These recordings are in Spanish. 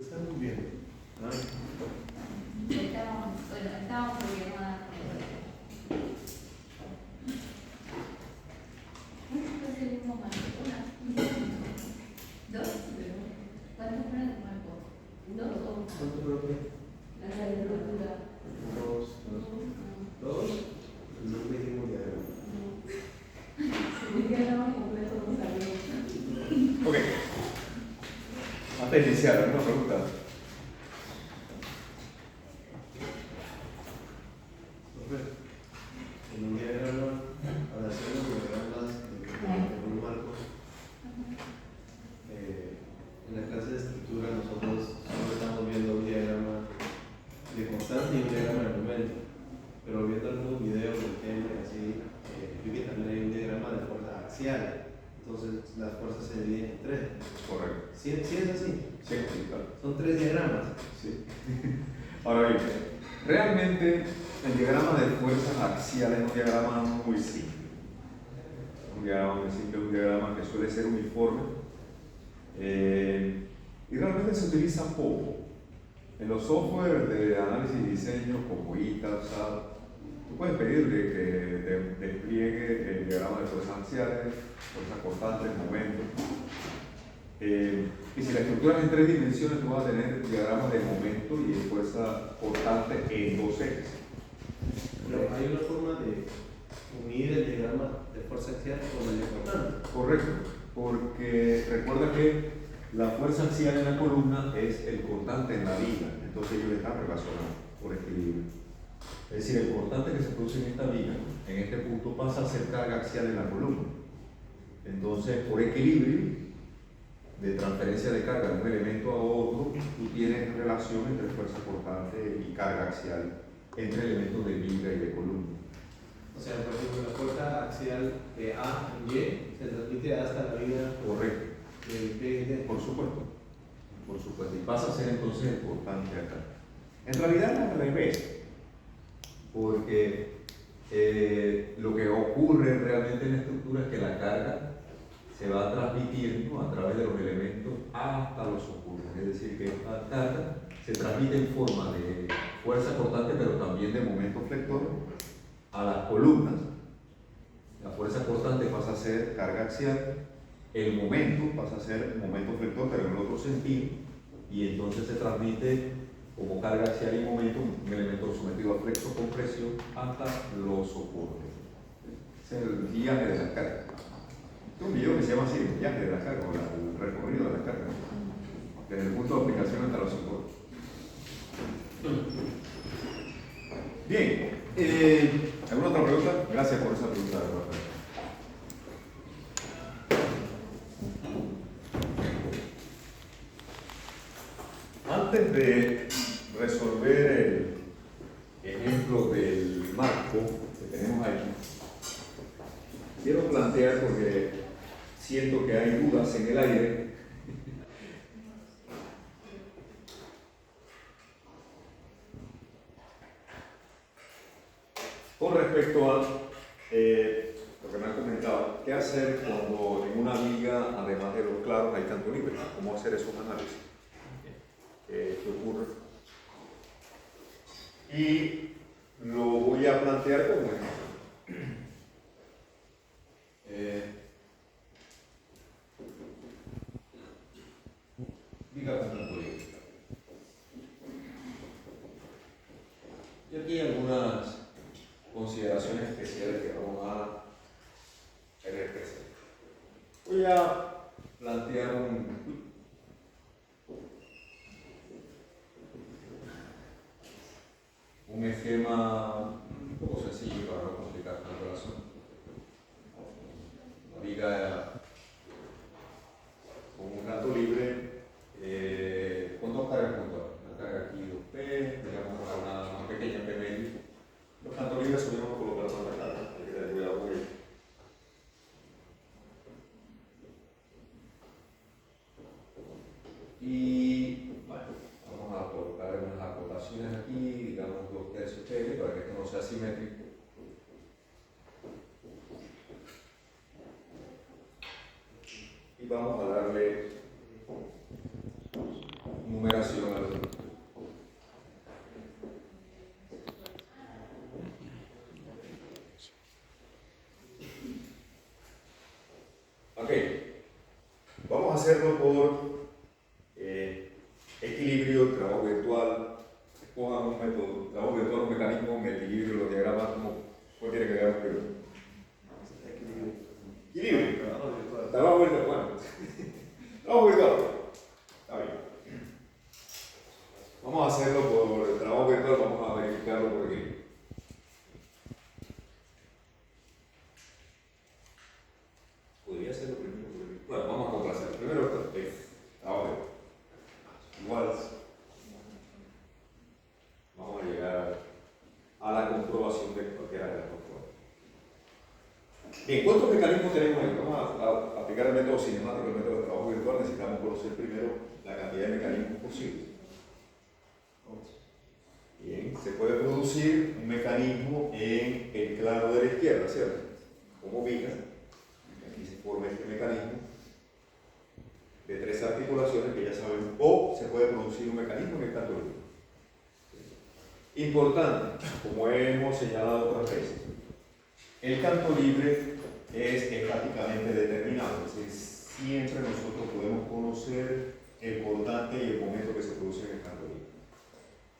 Estamos viendo. ¿No? Estábamos programando. ¿Cuántos fue el mismo marco? ¿Dos? ¿Cuántos fueron el marco? ¿Dos o uno? ¿Cuánto creo que? La literatura. Dos. No me dijimos diagrama. El diagrama completo no salió. Ok. Antes de iniciar, ¿alguna pregunta? En un diagrama, para hacer los diagramas en un marco, en la clase de estructura nosotros solo estamos viendo un diagrama de constante y un diagrama de momento, pero viendo algunos videos de gente así, vi que también hay un diagrama de fuerza axial, entonces las fuerzas se dividen en tres. Correcto. ¿Sí, sí es así? Sí, sí, claro. Son tres diagramas. Sí. Ahora bien, realmente el diagrama de fuerzas axiales es un diagrama muy simple. Un diagrama muy simple, un diagrama que suele ser uniforme y realmente se utiliza poco. En los software de análisis y diseño como ITAB, SAP, tú puedes pedirle que despliegue el diagrama de fuerzas axiales, fuerzas constantes, momentos. Y si la estructura es en tres dimensiones, tú vas a tener diagramas de momento y de fuerza constante en dos ejes. Pero hay una forma de unir el diagrama de fuerza axial con el de constante. Correcto, porque recuerda que la fuerza axial en la columna es el constante en la viga, entonces ellos están relacionados por equilibrio. Es decir, el constante que se produce en esta viga, en este punto, pasa a ser carga axial en la columna. Entonces, por equilibrio de transferencia de carga de un elemento a otro, tú tienes relación entre fuerza constante y carga axial entre elementos de viga y de columna. O sea, por ejemplo, la fuerza axial de A en Y se transmite hasta la vida Correcto. de B y D. Por supuesto. Y pasa a ser entonces el constante acá. En realidad es al revés, porque lo que ocurre realmente en la estructura es que la carga se va transmitiendo a través de los elementos hasta los soportes. Es decir, que esta carga se transmite en forma de fuerza constante, pero también de momento flector a las columnas. La fuerza constante pasa a ser carga axial, el momento pasa a ser momento flector, pero en el otro sentido, y entonces se transmite como carga axial y momento un elemento sometido a flexo con presión hasta los soportes. Ese es el viaje de las cargas. Este es un video que se llama así, el viaje de las cargas, o el recorrido de las cargas, desde el punto de aplicación hasta los soportes. Bien, ¿alguna otra pregunta? Gracias por esa pregunta, Rafael. Antes de resolver el ejemplo del marco que tenemos aquí, quiero plantear, porque siento que hay dudas en el aire, con respecto a lo que me han comentado, qué hacer cuando en una viga, además de los claros, hay cantilevers, cómo hacer esos análisis. ¿Qué ocurre? Y lo voy a plantear como ejemplo. Viga con cantilevers. Y aquí hay algunas consideraciones especiales que vamos a enriquecer. Voy a plantear un esquema un poco sencillo para no complicar tanto el asunto. Una viga con un canto libre con dos cargas puntuales. Una carga aquí 2P, digamos una pequeña P medio. Los cantos libres solemos colocar más la carga, hay que tener cuidado con ello. Y bueno, vamos a colocar unas acotaciones aquí, digamos 2/3 P, para que esto no sea simétrico. Y vamos a darle un número numeración a los grupos. Ok, vamos a hacerlo por equilibrio, trabajo virtual. Escojan un método, trabajo virtual, un mecanismo, un equilibrio, los diagramas, como cualquiera que hagamos. Equilibrio. Trabajo virtual, bueno. Trabajo virtual. Está bien. Vamos a hacerlo por el trabajo virtual, vamos a verificarlo por equilibrio. Podría hacerlo primero por equilibrio. Bueno, vamos a complacer. Primero, trabajo virtual. Igual. Vamos a llegar a la comprobación de cualquiera de las dos formas. Bien, ¿cuántos mecanismos tenemos ahí? Vamos a aplicar el método cinemático, el método de trabajo virtual. Necesitamos conocer primero la cantidad de mecanismos posibles. Bien, se puede producir un mecanismo en el plano de la izquierda, ¿cierto? Como viga. Aquí se forma este mecanismo de 3 articulaciones que ya sabemos. O se puede producir un mecanismo en el canto libre. Importante, como hemos señalado otras veces, el canto libre es estáticamente determinado, es decir, siempre nosotros podemos conocer el cortante y el momento que se produce en el canto libre.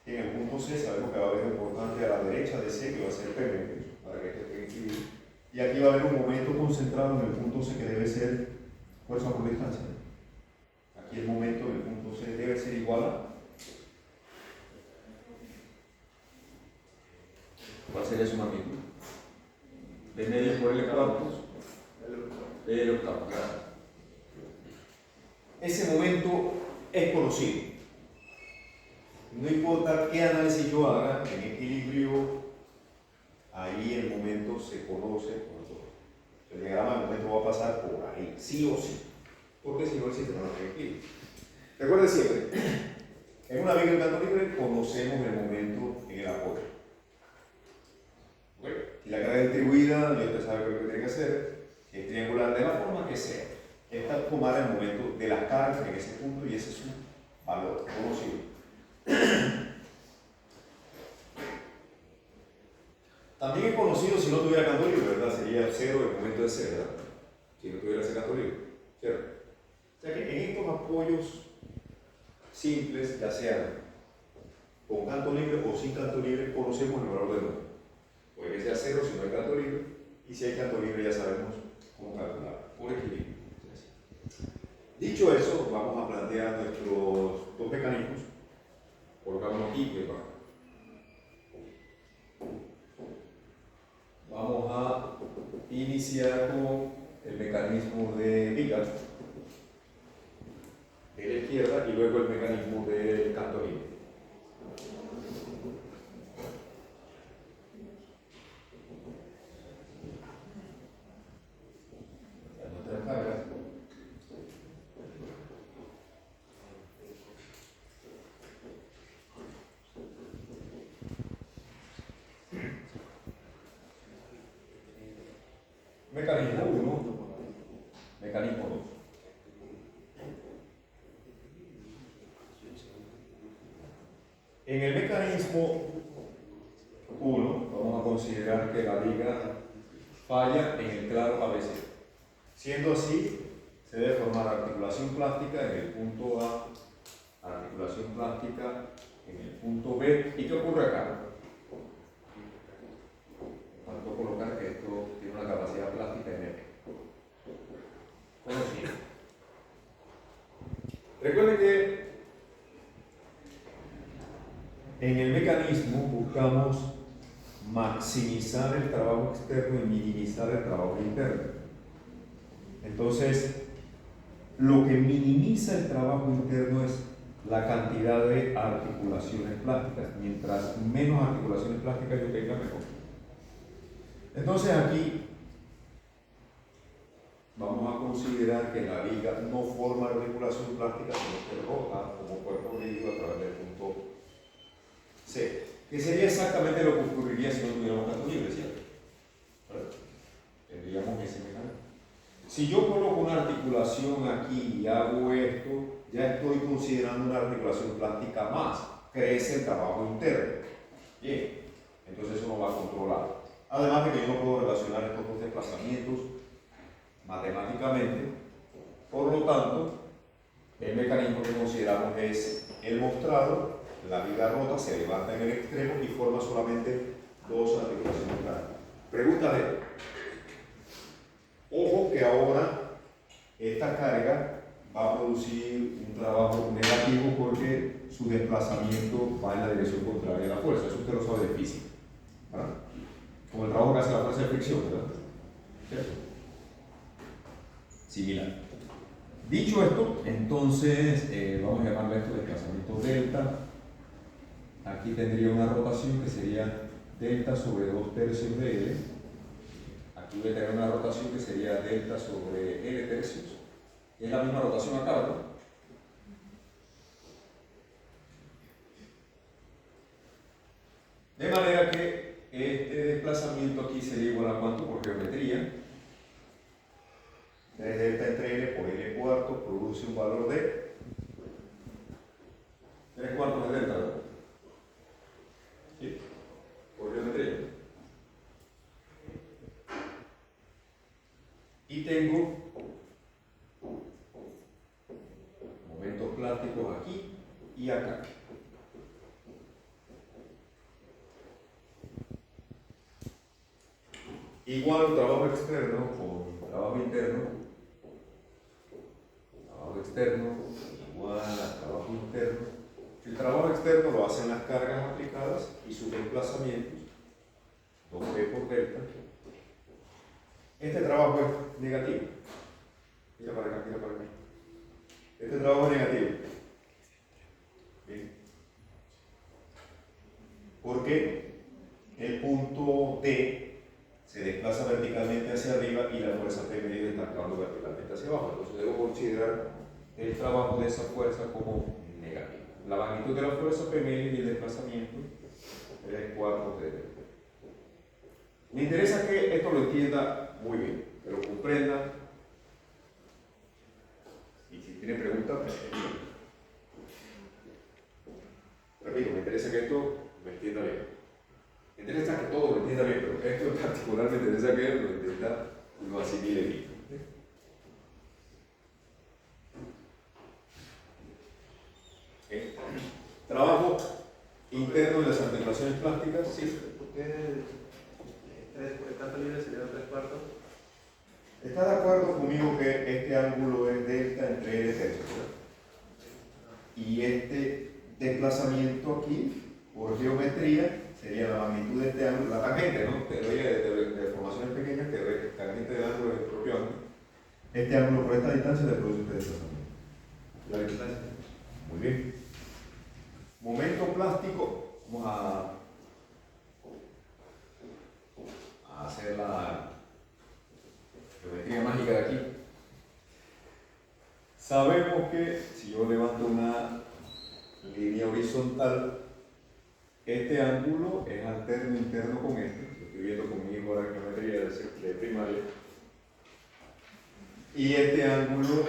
En el punto C sabemos que va a haber un cortante a la derecha de C que va a ser P, para que esté escrito. Y aquí va a haber un momento concentrado en el punto C que debe ser fuerza por distancia. Aquí el momento del punto C debe ser igual a... ¿Cuál sería su magnitud? De medio por L cuartos. L octavo. Ese momento es conocido. No importa qué análisis yo haga, en equilibrio, ahí el momento se conoce. El diagrama del momento va a pasar por ahí, sí o sí. Porque si no, el sistema no tiene equilibrio. Recuerde siempre, en una viga de canto libre conocemos el momento en el apoyo. Bueno, y la carga distribuida, ya usted sabe lo que tiene que hacer, es triangular de la forma que sea. Esta tomar el momento de las cargas en ese punto y ese es su valor conocido. También es conocido si no tuviera canto libre, ¿verdad? Sería 0 el momento de C, ¿verdad? Si no tuviera ese canto libre, ¿cierto? O sea que en estos apoyos simples, ya sean con canto libre o sin canto libre, conocemos el valor del momento. Puede que sea 0 si no hay canto libre, y si hay canto libre ya sabemos cómo calcular, por equilibrio. Dicho eso, vamos a plantear nuestros 2 mecanismos. Colocamos aquí y abajo. Vamos a iniciar con el mecanismo de viga de la izquierda y luego el mecanismo del canto libre. Nuestras cargas. Mecanismo 1, mecanismo 2. En el mecanismo 1 vamos a considerar que la viga falla en el claro ABC. Siendo así, se debe formar articulación plástica en el punto A, articulación plástica en el punto B. ¿Y qué ocurre acá? Faltó colocar que esto tiene una capacidad plástica en F. Conocido. Recuerden que en el mecanismo buscamos maximizar el trabajo externo y minimizar el trabajo interno. Entonces, lo que minimiza el trabajo interno es la cantidad de articulaciones plásticas. Mientras menos articulaciones plásticas yo tenga, mejor. Entonces aquí vamos a considerar que la viga no forma articulación plástica, sino que rota como cuerpo rígido a través del punto C, que sería exactamente lo que ocurriría si no tuviéramos canto libre, ¿cierto? Tendríamos ese mecanismo. Si yo coloco una articulación aquí y hago esto, ya estoy considerando una articulación plástica más. Crece el trabajo interno. Bien, entonces eso no va a controlar. Además de que yo no puedo relacionar estos dos desplazamientos matemáticamente, por lo tanto, el mecanismo que consideramos es el mostrado, la viga rota se levanta en el extremo y forma solamente dos articulaciones plásticas. Pregunta de, ojo que ahora esta carga va a producir un trabajo negativo porque su desplazamiento va en la dirección contraria a la fuerza. Eso usted lo sabe de física, ¿verdad? Como el trabajo que hace la fuerza de fricción, ¿verdad? ¿Cierto? Similar. Dicho esto, entonces vamos a llamarle esto desplazamiento delta. Aquí tendría una rotación que sería delta sobre 2/3 de L. Aquí voy a tener una rotación que sería delta sobre L tercios. Es la misma rotación acá, ¿verdad? De manera que este desplazamiento aquí sería igual a ¿cuánto? Por geometría. 3 delta entre L por L cuarto produce un valor de 3 cuartos de delta, ¿verdad? ¿Sí? Por geometría. Y tengo momentos plásticos aquí y acá. Igual un trabajo externo con trabajo interno. Trabajo externo igual a trabajo interno. El trabajo externo lo hacen las cargas aplicadas y sus desplazamientos, 2P por delta. Este trabajo es negativo. Mira para acá, mira para acá. Este trabajo es negativo. Bien. Porque el punto D se desplaza verticalmente hacia arriba y la fuerza P medio está actuando verticalmente hacia abajo. Entonces debo considerar el trabajo de esa fuerza como negativo. La magnitud de la fuerza P medio y el desplazamiento es 4 de delta. Me interesa que esto lo entienda muy bien, que lo comprenda. Y si tiene preguntas, repito, me interesa que esto lo entienda bien. Me interesa que todo lo entienda bien, pero esto en particular me interesa que lo entienda y lo asimile bien. Trabajo interno de las articulaciones plásticas, sí. ¿Por qué el canto libre sería 3 cuartos? ¿Está de acuerdo conmigo que este ángulo es delta entre L tercios? Y este desplazamiento aquí, por geometría, sería la magnitud de este ángulo, la tangente, ¿no? Teoría de formaciones pequeñas, que tangente del ángulo es el propio ángulo. Este ángulo por esta distancia le produce este desplazamiento. ¿La distancia? Muy bien. Momento plástico, vamos a hacer la geometría mágica de aquí. Sabemos que si yo levanto una línea horizontal, este ángulo es alterno interno con este. Lo estoy viendo con mi hijo ahora geometría de primaria. Y este ángulo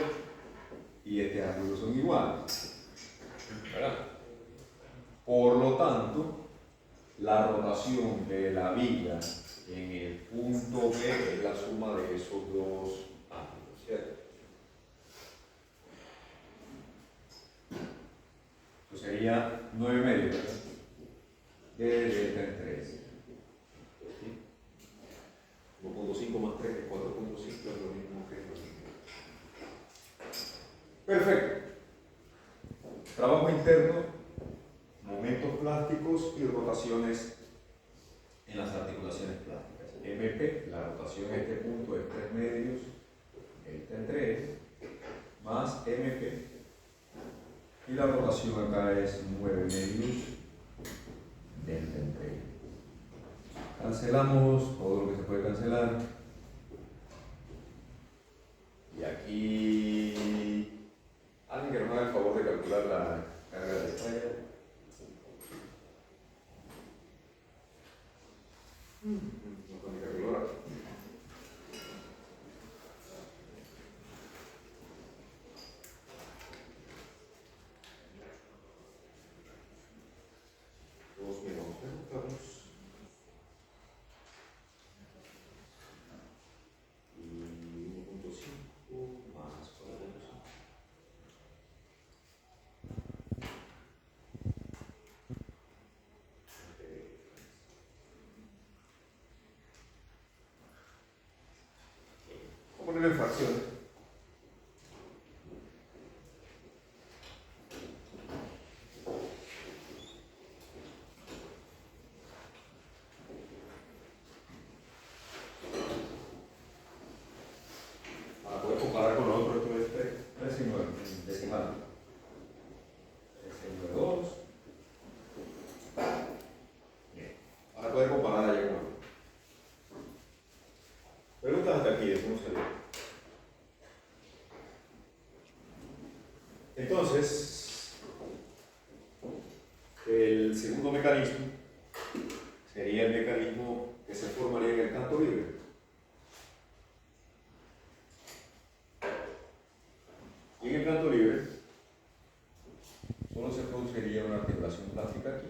son iguales, ¿verdad? Por lo tanto, la rotación de la viga en el punto B es la suma de esos dos ángulos, ¿cierto? Eso sería 9 medios, ¿verdad? De delta en 3. ¿Sí? 1.5 más 3 es 4.5, es lo mismo que esto. Perfecto. Trabajo interno, momentos plásticos y rotaciones en las articulaciones plásticas. MP, la rotación en este punto es 3 medios, delta en 3, más MP. Y la rotación acá es 9 medios, delta en 3. Cancelamos todo lo que se puede cancelar. Y aquí, alguien que nos haga el favor de calcular la carga de falla. No con mi calculadora. el segundo mecanismo sería el mecanismo que se formaría en el canto libre. Y en el canto libre solo se produciría una articulación plástica aquí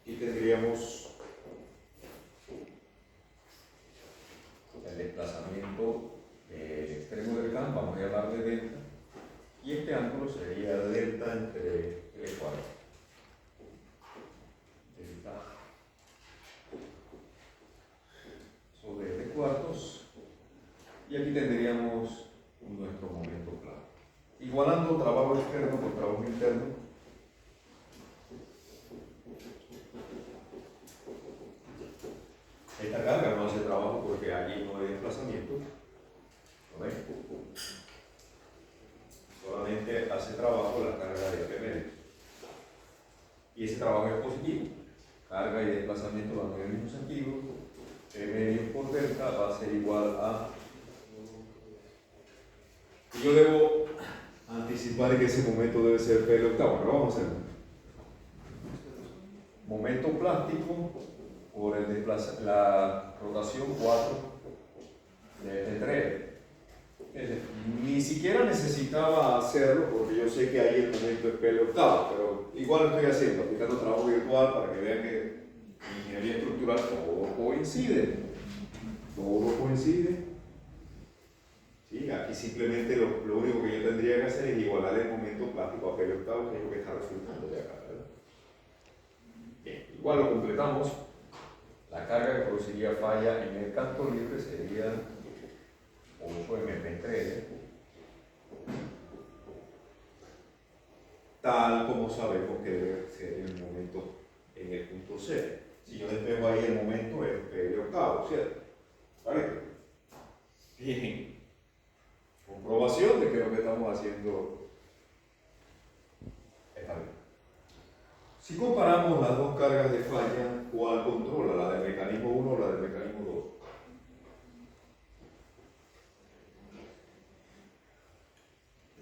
y tendríamos el desplazamiento del extremo del canto, vamos a llamarle delta, y este ángulo sería delta entre el cuadro. Delta sobre T cuartos, y aquí tendríamos nuestro momento plano. Igualando trabajo externo por trabajo interno, esta carga no hace trabajo porque allí no hay desplazamiento, ¿no ven? Solamente hace trabajo la carga de P medio. Y ese trabajo es positivo. Carga y desplazamiento van en el mismo sentido. P medio por delta va a ser igual a... Y yo debo anticipar que ese momento debe ser P octavo, pero vamos a hacerlo. Momento plástico por la rotación 4 de T3. Ni siquiera necesitaba hacerlo porque yo sé que ahí el momento es P octavo, pero igual lo estoy haciendo, aplicando trabajo virtual para que vean que en ingeniería estructural todo coincide. Todo coincide. Sí, aquí simplemente lo único que yo tendría que hacer es igualar el momento plástico a P octavo, que es lo que está resultando de acá, ¿verdad? Bien, igual lo completamos. La carga que produciría falla en el canto libre sería 8MP3, tal como sabemos que debe ser el momento en el punto C. Si yo despejo ahí el momento es P octavo, ¿cierto? ¿Vale? Bien. Comprobación de que lo que estamos haciendo está bien. Si comparamos las dos cargas de falla, ¿cuál controla? ¿La del mecanismo 1 o la del mecanismo 2?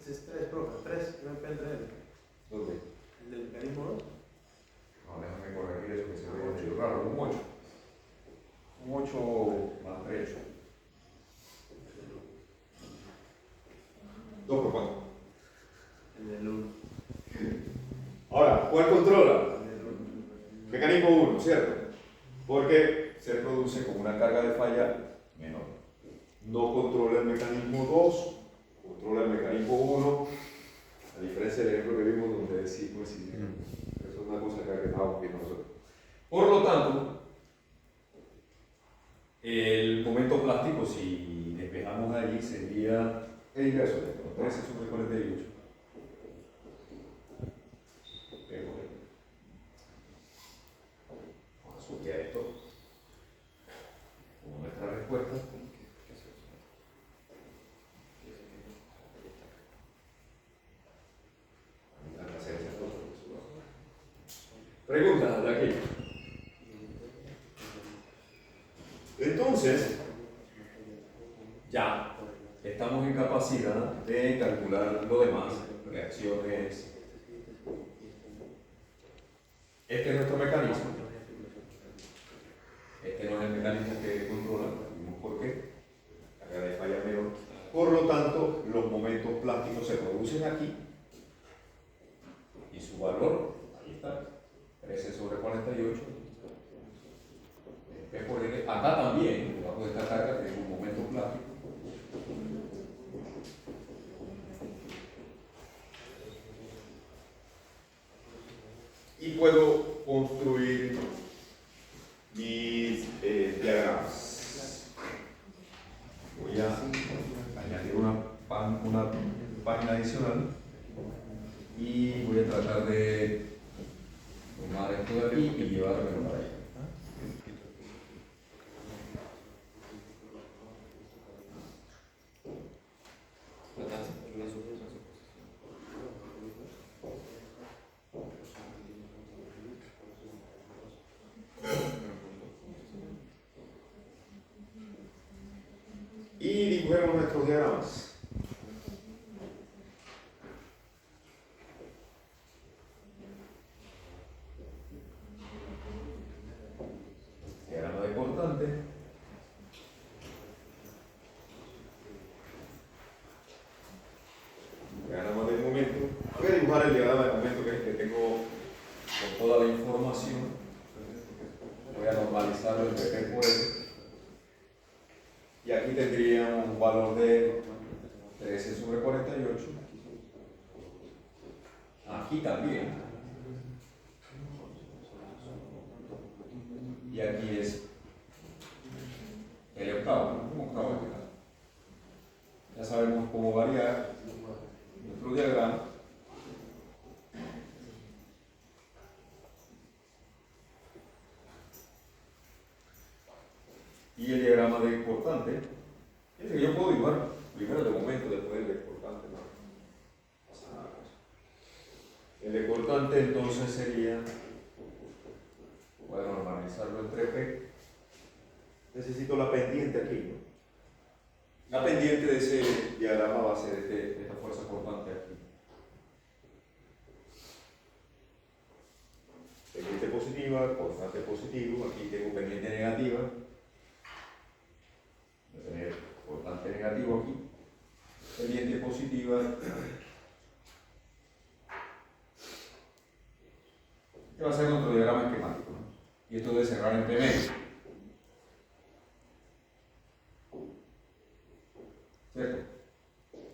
Ese es 3, profe, 3, no depende de él. ¿Dónde? ¿El del mecanismo 2? No, déjame corregir eso que se ve medio raro, un 8. Un 8 más 3. 2 por 4. El del 1. Ahora, ¿cuál controla? El del 1. Mecanismo 1, ¿cierto? Porque se produce con una carga de falla menor. No controla el mecanismo 2, controla el mecanismo 1, a diferencia del ejemplo que vimos donde decimos si eso es una cosa que estamos viendo nosotros. Por lo tanto, el momento plástico, si despejamos allí, sería el ingreso de 13 sobre 48. Vamos a asociar esto como nuestra respuesta. Preguntas de aquí. Entonces, ya estamos en capacidad de calcular lo demás, reacciones. Este es nuestro mecanismo. Este no es el mecanismo que controla, vimos por qué. Carga de falla menor. Por lo tanto, los momentos plásticos se producen aquí y su valor, ahí está, 13 sobre 48. P por N. Acá también, debajo de esta carga, tengo un momento plástico. Y puedo construir mis diagramas. Voy a añadir una página adicional y voy a tratar de tomar esto de aquí y llevármelo para allá. Y dibujemos nuestros diagramas. diagrama de momento que es el que tengo con toda la información. Voy a normalizarlo entre P por L. Y aquí tendríamos un valor de 13 sobre 48. Aquí también. Y aquí es el octavo, un octavo de grado. Ya sabemos cómo variar nuestro diagrama. Y el diagrama de importante. Fíjense que yo puedo dibujar primero de momento, después el importante. No pasa nada. El importante entonces sería, voy a normalizarlo entre P. Necesito la pendiente aquí, ¿no? La pendiente de ese diagrama va a ser esta fuerza cortante aquí. Pendiente positiva, constante positivo, aquí tengo pendiente negativa. Voy a tener constante negativo aquí. Pendiente positiva. Este va a ser nuestro diagrama esquemático, ¿no? Y esto debe cerrar en P medio. ¿Cierto?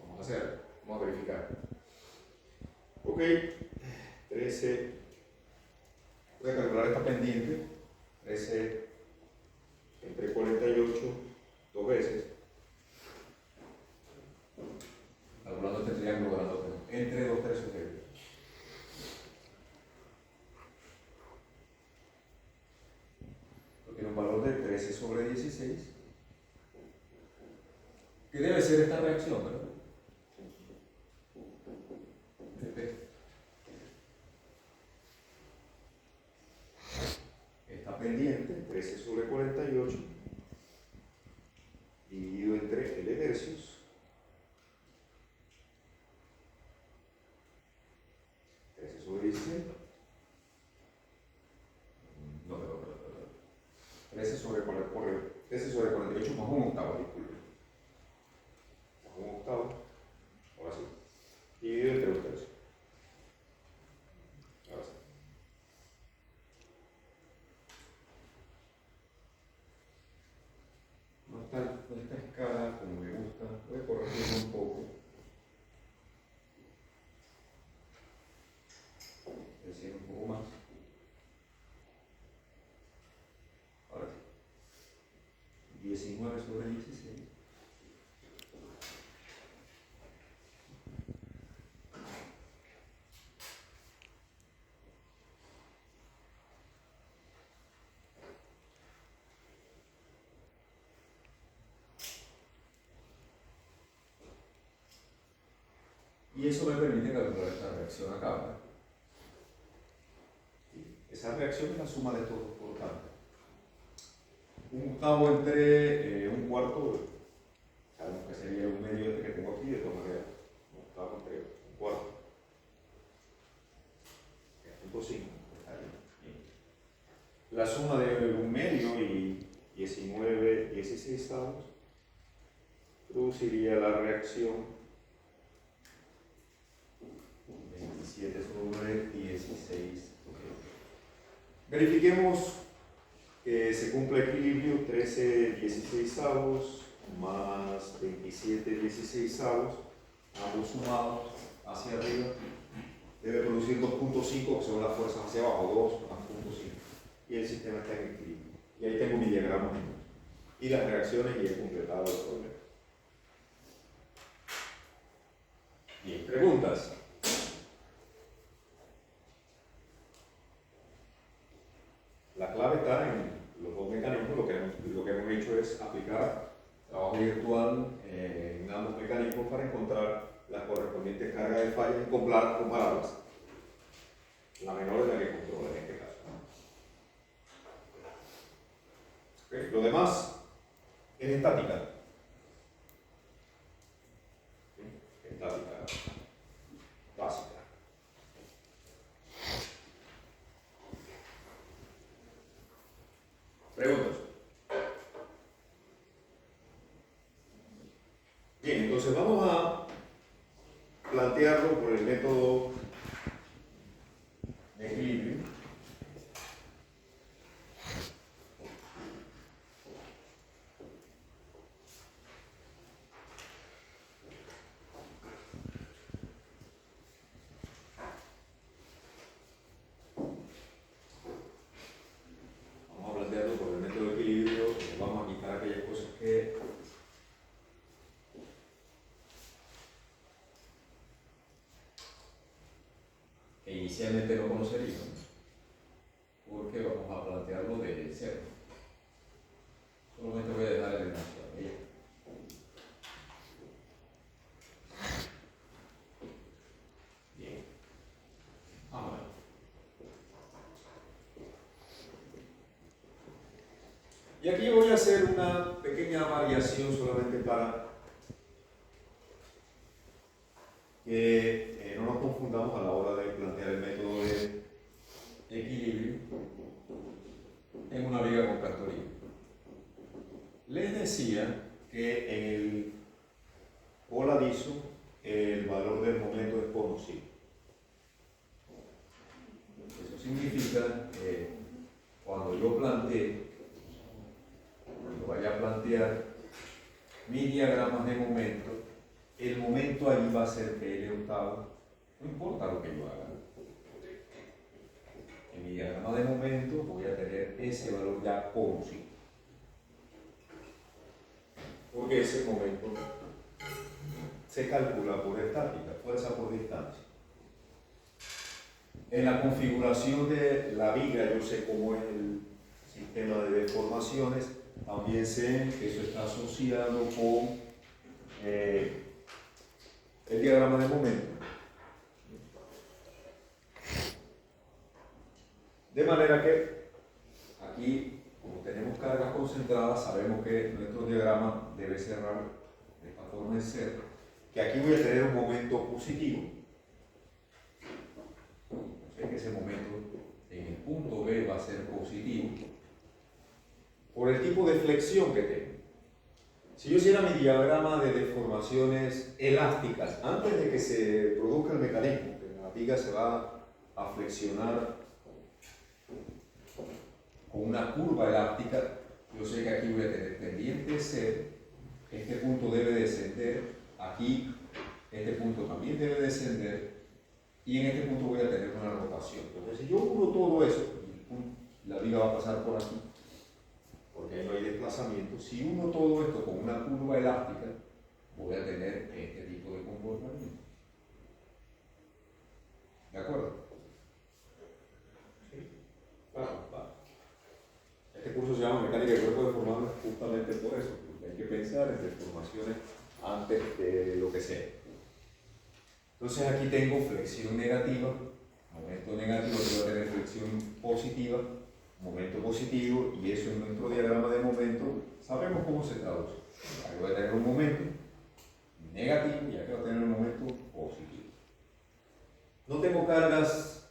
Vamos a hacer, vamos a verificar. Ok, 13. Voy a calcular esta pendiente. 13 entre 48, dos veces. Calculando este triángulo grandote, entre 2 tercios de él. Esto tiene un valor de 13 sobre 16. Que debe ser esta reacción, ¿verdad? Esta pendiente, 13 sobre 48, dividido entre L tercios, 13 sobre 16, no, perdón, 13 sobre 48 más un octavo, disculpe. Un octavo, ahora sí, dividido entre 2 tercios. Ahora sí. No está esta escala como me gusta, voy a corregirlo un poco. Decir un poco más. Ahora sí. 19 sobre 16. Y eso me permite calcular esta reacción acá, ¿verdad? Esa reacción es la suma de estos dos constantes. Un octavo entre un cuarto, sabemos que sería un medio este que tengo aquí, de todas maneras. Un octavo entre un cuarto. 3.5. La suma de un medio y 16 avos produciría la reacción 27 sobre 16. Verifiquemos que se cumple equilibrio. 13 16avos más 27 16avos, ambos sumados hacia arriba, debe producir 2.5, que son las fuerzas hacia abajo, 2 más 0.5. Y el sistema está en equilibrio. Y ahí tengo mi diagrama y las reacciones y he completado el problema. Bien, preguntas. La clave está en los dos mecanismos. Lo que hemos hecho es aplicar trabajo virtual en ambos mecanismos para encontrar las correspondientes cargas de falla y compararlas. La menor es la que controla en este caso. Okay. Lo demás es estática. Estática básica. Preguntas. Bien, entonces vamos a plantearlo por el método inicialmente no conoceríamos, porque vamos a plantearlo de cero. Solamente voy a dejar el enlace ahí. Bien. Vamos a ver. Y aquí voy a hacer una pequeña variación solamente para que no nos confundamos a la hora de plantear el método de equilibrio en una viga con factoría. Les decía que en el voladizo el valor del momento es conocido. Eso significa que cuando yo vaya a plantear mis diagramas de momento, el momento ahí va a ser PL octavo, no importa lo que yo haga. En mi diagrama de momento voy a tener ese valor ya conocido, porque ese momento se calcula por estática, fuerza por distancia. En la configuración de la viga yo sé cómo es el sistema de deformaciones, también sé que eso está asociado con el diagrama de momento. De manera que aquí, como tenemos cargas concentradas, sabemos que nuestro diagrama debe cerrar de esta forma de ser, que aquí voy a tener un momento positivo. O sea que ese momento en el punto B va a ser positivo por el tipo de flexión que tengo. Si yo hiciera mi diagrama de deformaciones elásticas, antes de que se produzca el mecanismo, que la viga se va a flexionar con una curva elástica, yo sé que aquí voy a tener pendiente C, este punto debe descender, aquí este punto también debe descender, y en este punto voy a tener una rotación. Entonces, si yo uno todo eso, la viga va a pasar por aquí, porque ahí no hay desplazamiento. Si uno todo esto con una curva elástica, voy a tener este tipo de comportamiento. ¿De acuerdo? ¿Sí? Claro. Este curso se llama Mecánica de Cuerpos Deformables justamente por eso, porque hay que pensar en deformaciones antes de lo que sea. Entonces aquí tengo flexión negativa, momento negativo, voy a tener flexión positiva, momento positivo, y eso en nuestro diagrama de momento sabemos cómo se traduce. Aquí voy a tener un momento negativo y aquí voy a tener un momento positivo. No tengo cargas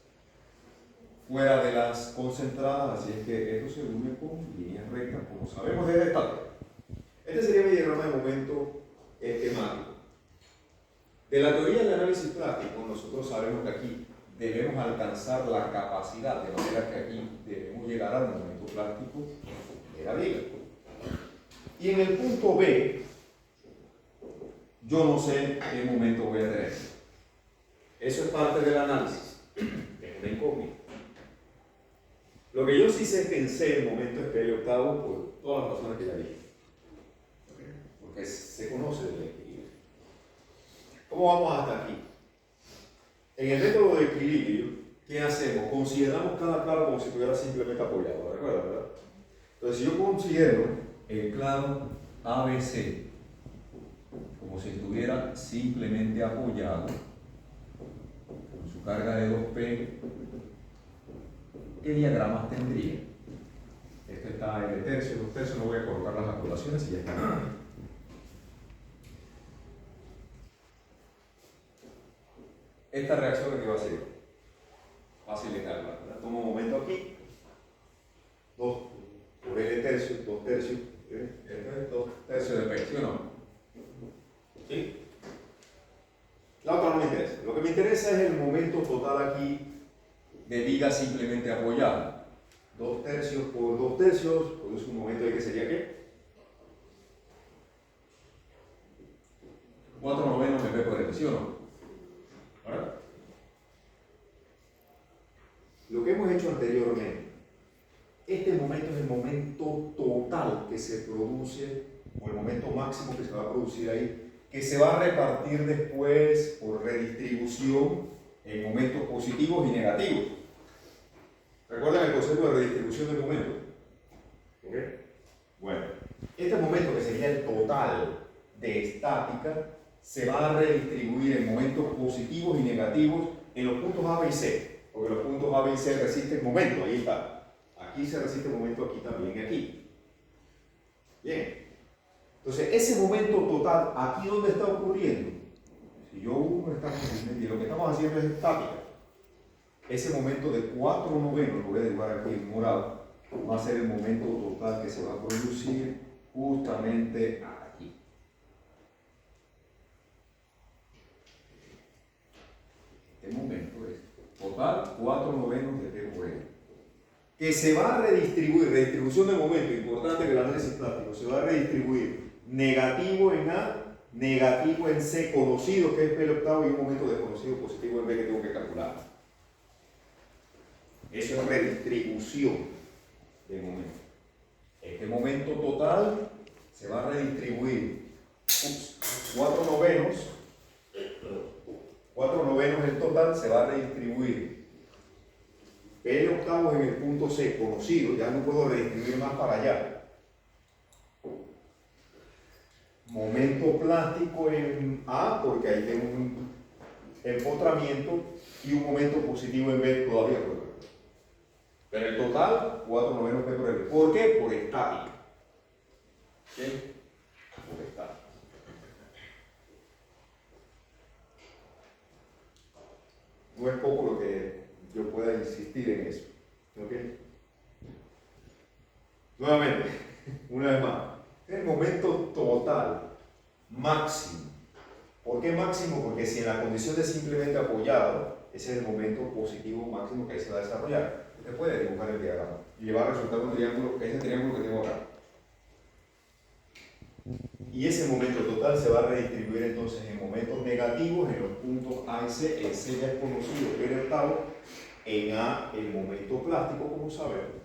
fuera de las concentradas, así es que esto se une con líneas rectas, como sabemos desde estática. Este sería mi diagrama de momento esquemático. De la teoría del análisis plástico, nosotros sabemos que aquí debemos alcanzar la capacidad, de manera que aquí debemos llegar al momento plástico de la viga. Y en el punto B, yo no sé qué momento voy a tener. Eso es parte del análisis, es una incógnita. Lo que yo sí sé es que en C el momento es PL octavo por todas las razones que ya dije. Porque se conoce del equilibrio. ¿Cómo vamos hasta aquí? En el método de equilibrio, ¿qué hacemos? Consideramos cada claro como si estuviera simplemente apoyado, ¿recuerda, verdad? Entonces, si yo considero el claro ABC como si estuviera simplemente apoyado, con su carga de 2P, ¿qué diagramas tendría? Esto está en el tercio, 2 tercios, no voy a colocar las acotaciones y ya está. Esta reacción que va a ser fácil de calcular. Tomo un momento aquí, 2 por L tercios, 2 tercios, 2 tercios de P, ¿sí o no? ¿Sí? La otra no me interesa. Lo que me interesa es el momento total aquí de viga simplemente apoyada. 2 tercios por 2 tercios, produce un momento de que sería ¿qué? 4 novenos de P por L, ¿sí o no? ¿Verdad? Lo que hemos hecho anteriormente, este momento es el momento total que se produce, o el momento máximo que se va a producir ahí, que se va a repartir después por redistribución en momentos positivos y negativos. ¿Recuerdan el concepto de redistribución del momento? ¿Ok? Bueno, este momento que sería el total de estática se va a redistribuir en momentos positivos y negativos en los puntos A, B y C, porque los puntos A, B y C resisten momento, ahí está. Aquí se resiste momento, aquí también, aquí. Bien. Entonces, ese momento total, ¿aquí dónde está ocurriendo? Si yo uno estamos y lo que estamos haciendo es estática. Ese momento de 4/9, lo voy a dibujar aquí en morado, va a ser el momento total que se va a producir justamente aquí. Este momento es total 4/9 de T por N. Que se va a redistribuir, redistribución de momento, importante que el análisis plástico, se va a redistribuir negativo en A, negativo en C, conocido que es P al octavo y un momento desconocido positivo en B que tengo que calcular. Eso es redistribución de momento. Este momento total se va a redistribuir 4/9, 4/9 el total se va a redistribuir P octavos en el punto C, conocido, ya no puedo redistribuir más para allá. Momento plástico en A, porque ahí tengo un empotramiento, y un momento positivo en B todavía. Pero el total, 4/9 P por L. ¿Por qué? Por estática. ¿Sí? Por estática. No es poco lo que yo pueda insistir en eso. ¿Ok? Nuevamente, una vez más. El momento total, máximo. ¿Por qué máximo? Porque si en la condición de simplemente apoyado, ese es el momento positivo máximo que ahí se va a desarrollar. Usted puede dibujar el diagrama y le va a resultar un triángulo, ese triángulo que tengo acá. Y ese momento total se va a redistribuir entonces en momentos negativos en los puntos A y C. El C ya es conocido, que es el octavo. En A, el momento plástico, como sabemos.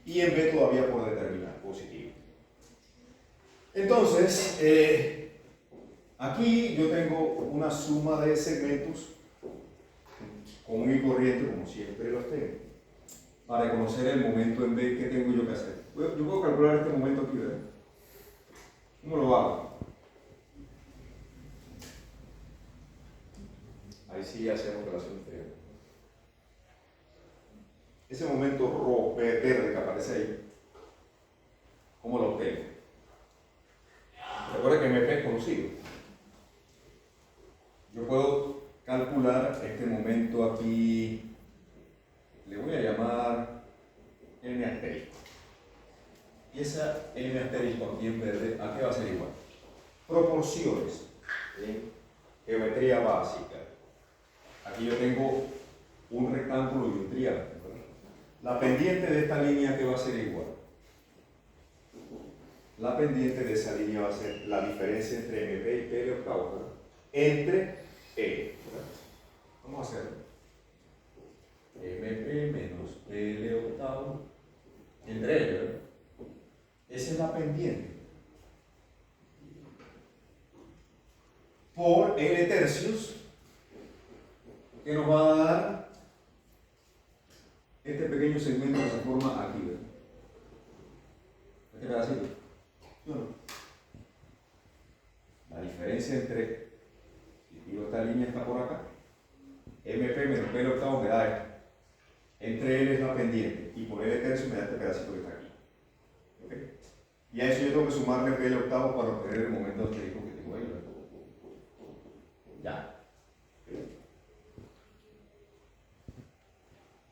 Y en B todavía por determinar, positivo. Entonces, aquí yo tengo una suma de segmentos común y corriente, como siempre los tengo, para conocer el momento en B. ¿Qué tengo yo que hacer? Yo puedo calcular este momento aquí, ¿verdad? ¿Cómo lo hago? Ahí sí hacemos relación interior. Ese momento rojo, verde que aparece ahí, ¿cómo lo obtengo? Recuerda que MP es conocido. Yo puedo calcular este momento aquí, le voy a llamar N asterisco. Y esa N asterisco aquí en verde, ¿a qué va a ser igual? Proporciones, ¿sí? Geometría básica. Aquí yo tengo un rectángulo y un triángulo. La pendiente de esta línea, ¿qué va a ser igual? La pendiente de esa línea va a ser la diferencia entre MP y P octavo, ¿verdad? Entre E. Vamos a hacerlo. MP menos P octavo entre E, ¿verdad? Esa es la pendiente. Por L tercios, que nos va a dar este pequeño segmento que se forma aquí, ¿verdad? Este pedacito. ¿Sí o no? La diferencia entre, si digo esta línea está por acá, MP menos P octavo me da esto. Entre L es la pendiente y por L tercio me da este pedacito que está aquí. ¿Okay? Y a eso yo tengo que sumarle P octavo para obtener el momento asterisco que tengo ahí, ¿verdad? Ya.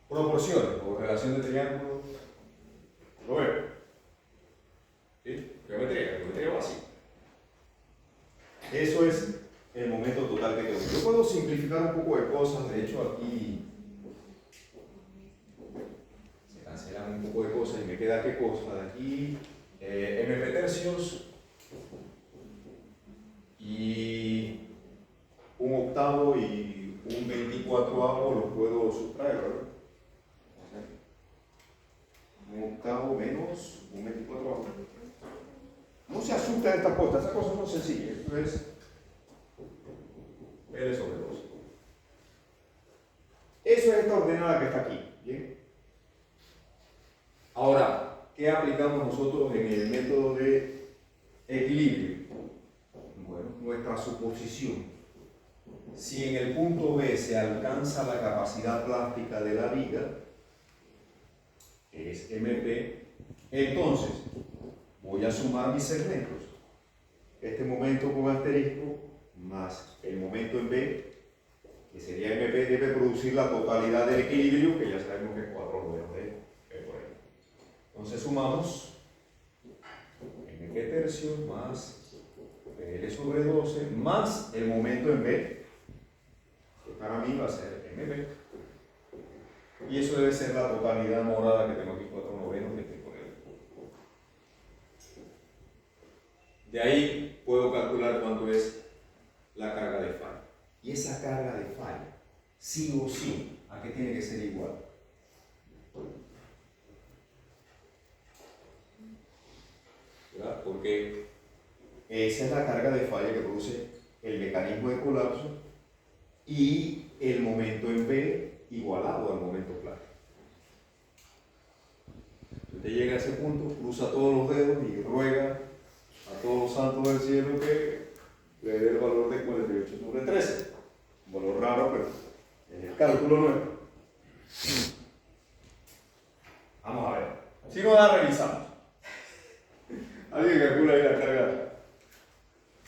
Proporciones o relación de triángulo. ¿Lo veo? ¿Sí? Geometría básica. Eso es el momento total que tengo. Yo puedo simplificar un poco de cosas, de hecho aquí se cancelan un poco de cosas y me queda qué cosa de aquí, MP tercios y un octavo y un 24avo los puedo sustraer, ¿verdad? Un octavo menos un 24avo. No se asusten de estas cosas, esas cosas son sencillas. Esto es L sobre 2. esta ordenada que está aquí. ¿Bien? Ahora, ¿qué aplicamos nosotros en el método de equilibrio? Bueno, nuestra suposición. Si en el punto B se alcanza la capacidad plástica de la viga, que es MP, entonces voy a sumar mis segmentos. Este momento con asterisco más el momento en B, que sería MP, debe producir la totalidad del equilibrio, que ya sabemos que es 4 novenos de E por ahí. Entonces sumamos MP tercios más PL sobre 12 más el momento en B, que para mí va a ser MP. Y eso debe ser la totalidad morada que tengo aquí, 4 novenos de P por L. De ahí puedo calcular cuánto es la carga de falla. Y esa carga de falla, sí o sí, ¿a qué tiene que ser igual? ¿Verdad? Porque esa es la carga de falla que produce el mecanismo de colapso y el momento en B igualado al momento plástico. Usted llega a ese punto, cruza todos los dedos y ruega a todos los santos del cielo que le dé el valor de 48 sobre 13. Un valor raro, pero es el cálculo nuestro. Vamos a ver. Si no da, revisamos. Alguien calcula ahí la carga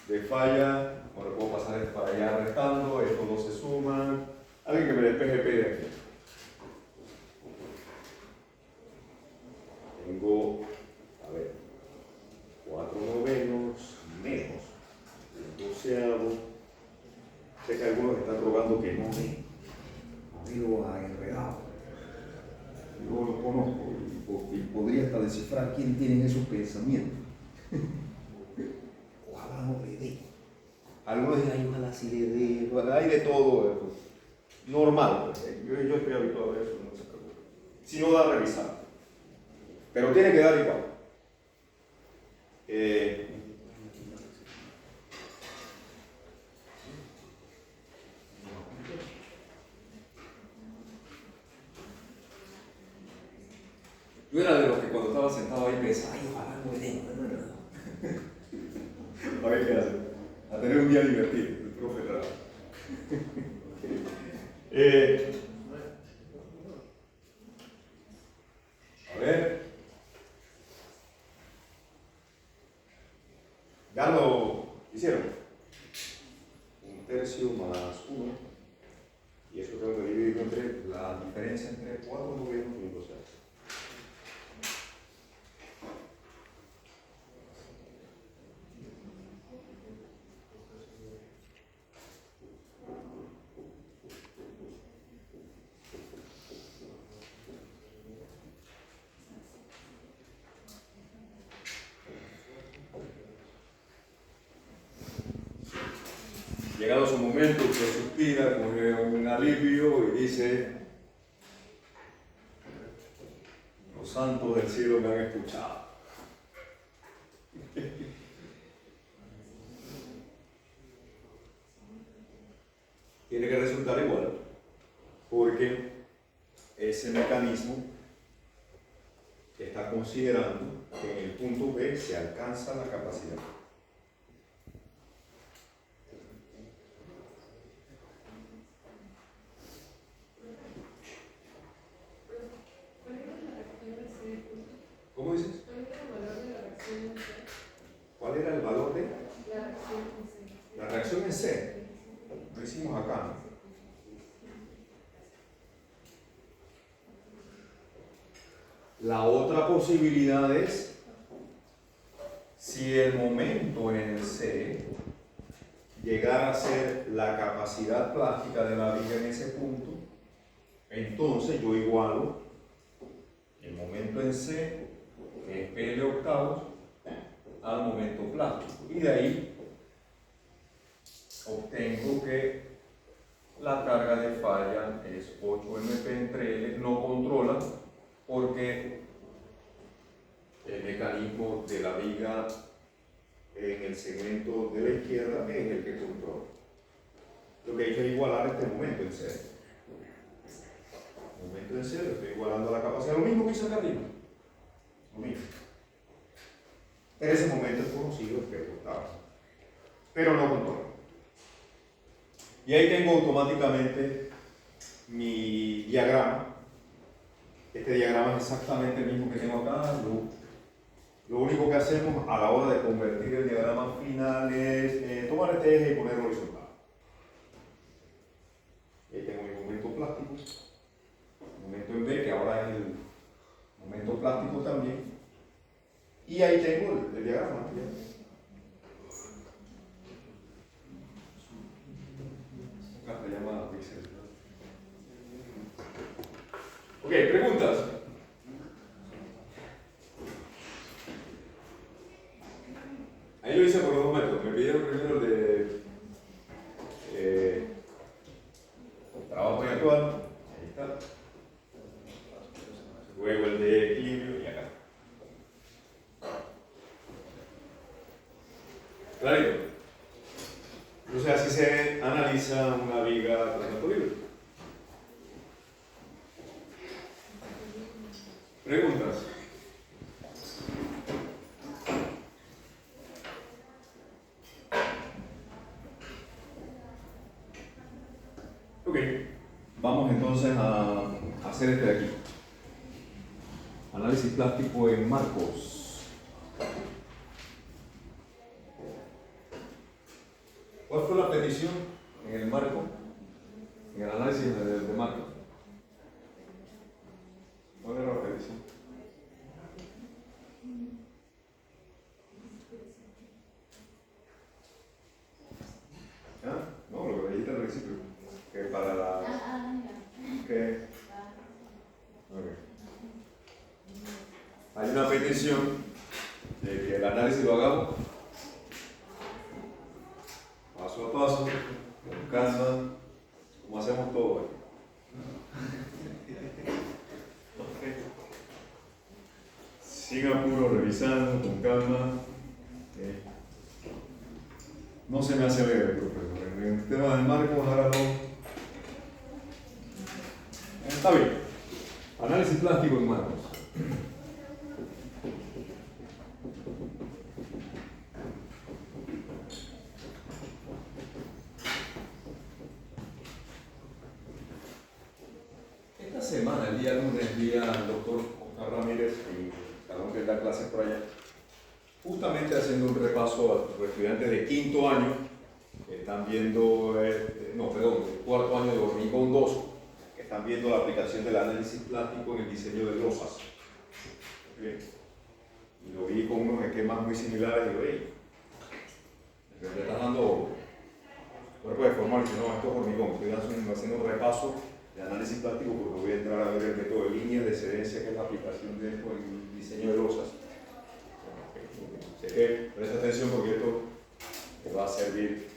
de falla. Ahora puedo pasar esto para allá restando. Estos dos se suman. Alguien que me despeje P de aquí. Tengo, a ver, 4 novenos menos el doceavo. Sé que algunos están rogando que no veo a enredado. Yo lo conozco y podría hasta descifrar quién tiene esos pensamientos. Ojalá no le dé. Algunos dicen, ay, ojalá sí le dé. Hay de todo. Normal. Yo estoy habituado a eso, no se preocupe. Si no da, revisar. Pero tiene que dar igual. Yo era de los que cuando estaba sentado ahí pensaba, ay, ojalá no me den. A ver qué hace. A tener un día divertido, el profe Rara. A ver. Ya lo hicieron. 1/3 más 1. Y eso tengo que dividir entre la diferencia entre 4 novenos y 1 doceavo. Llegado su momento, usted suspira, coge un alivio y dice, los santos del cielo me han escuchado. Tiene que resultar igual, porque ese mecanismo está considerando que en el punto B se alcanza la capacidad. ¿Cómo dices? ¿Cuál era el valor de la reacción en C? Lo hicimos acá. La otra posibilidad es si el momento en C llegara a ser la capacidad plástica de la viga en ese punto, entonces yo igualo el momento en C, que es PL octavos, al momento plástico. Y de ahí obtengo que la carga de falla es 8 MP entre L, no controla, porque el mecanismo de la viga en el segmento de la izquierda es el que controla. Lo que he hecho es igualar este momento en C. Momento en cero, estoy igualando la capacidad. Lo mismo que hice acá arriba. Lo mismo. En ese momento es conocido el efecto octava. Pero no con todo. Y ahí tengo automáticamente mi diagrama. Este diagrama es exactamente el mismo que tengo acá. Lo único que hacemos a la hora de convertir el diagrama final es tomar este eje y ponerlo horizontal. Y ahí tengo mi momento plástico, momento en B, que ahora es el momento plástico también. Y ahí tengo el diagrama. Acá se llama píxel. Ok, preguntas. Ahí lo hice por los dos métodos. Me pidieron primero el de trabajo actual. Ahí está. Luego el de equilibrio y acá. Clarito. Entonces así se analiza una viga tras libre. Preguntas. Ok, vamos entonces a hacer este de aquí. Análisis plástico en marcos. ¿Cuál fue la petición en el marco? En el análisis de marcos. ¿Cuál era la petición? ¿Ah? No, lo que dijiste al principio. Que para la... ¿Qué? Okay. Hay una petición de que el análisis lo hagamos paso a paso, con calma, como hacemos todo hoy. Sin apuro, revisando, con calma. No se me hace ver, profesor. En el tema del marco, hágalo. Está bien. Análisis plástico en marcos. Esta semana, el día lunes, vi al doctor Oscar Ramírez y Salón que da clases por allá, justamente haciendo un repaso a los estudiantes de quinto año que están viendo, de cuarto año de hormigón 2, que están viendo la aplicación del análisis plástico en el diseño de losas. Bien. Y lo vi con unos esquemas muy similares y digo, le estás dando cuerpo deformado y dice, no, esto es hormigón, estoy haciendo un repaso de análisis plástico porque voy a entrar a ver el método de líneas de excedencia, que es la aplicación de esto en el diseño de losas. Sé que presta atención porque esto te va a servir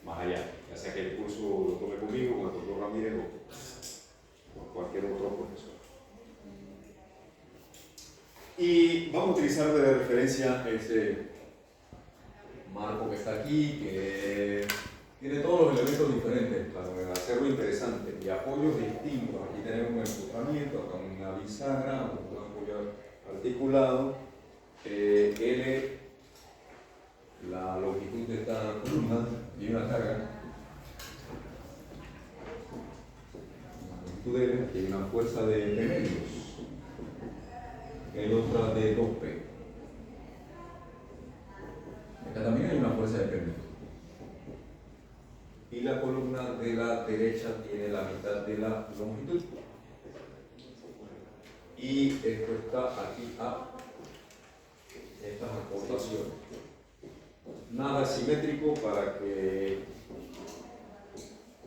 más allá, ya sea que el curso lo tome conmigo, con el doctor Ramírez o con cualquier otro profesor. Y vamos a utilizar de referencia ese marco que está aquí, que tiene todos los elementos diferentes para hacerlo interesante y apoyos distintos. Aquí tenemos un empotramiento, acá una bisagra, un apoyo articulado. L, la longitud de esta columna y una carga. La longitud de L, aquí hay una fuerza de medios, hay otra de 2P. Acá también hay una fuerza de medios. Y la columna de la derecha tiene la mitad de la longitud. Y esto está aquí a estas aportaciones. Nada simétrico para que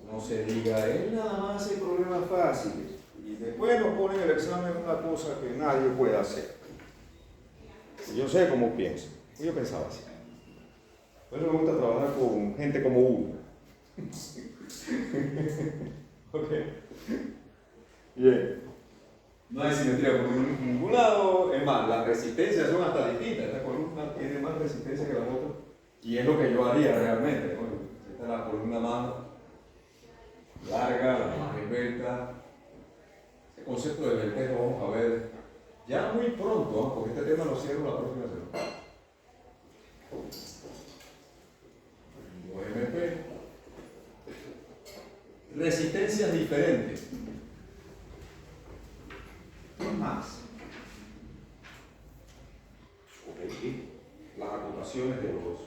no se diga, él nada más hace problemas fáciles. Y después nos ponen el examen una cosa que nadie puede hacer. Y yo sé cómo pienso. Yo pensaba así. Por eso me gusta trabajar con gente como uno. Ok. Bien. No hay simetría por ningún lado, es más, las resistencias son hasta distintas. Esta columna tiene más resistencia que la otra, y es lo que yo haría realmente. Bueno, esta es la columna más larga, la más esbelta, Este concepto de verteo lo vamos a ver ya muy pronto, ¿no? Porque este tema lo cierro la próxima semana. OMP. Resistencias diferentes. Más. Ok. Las acotaciones de los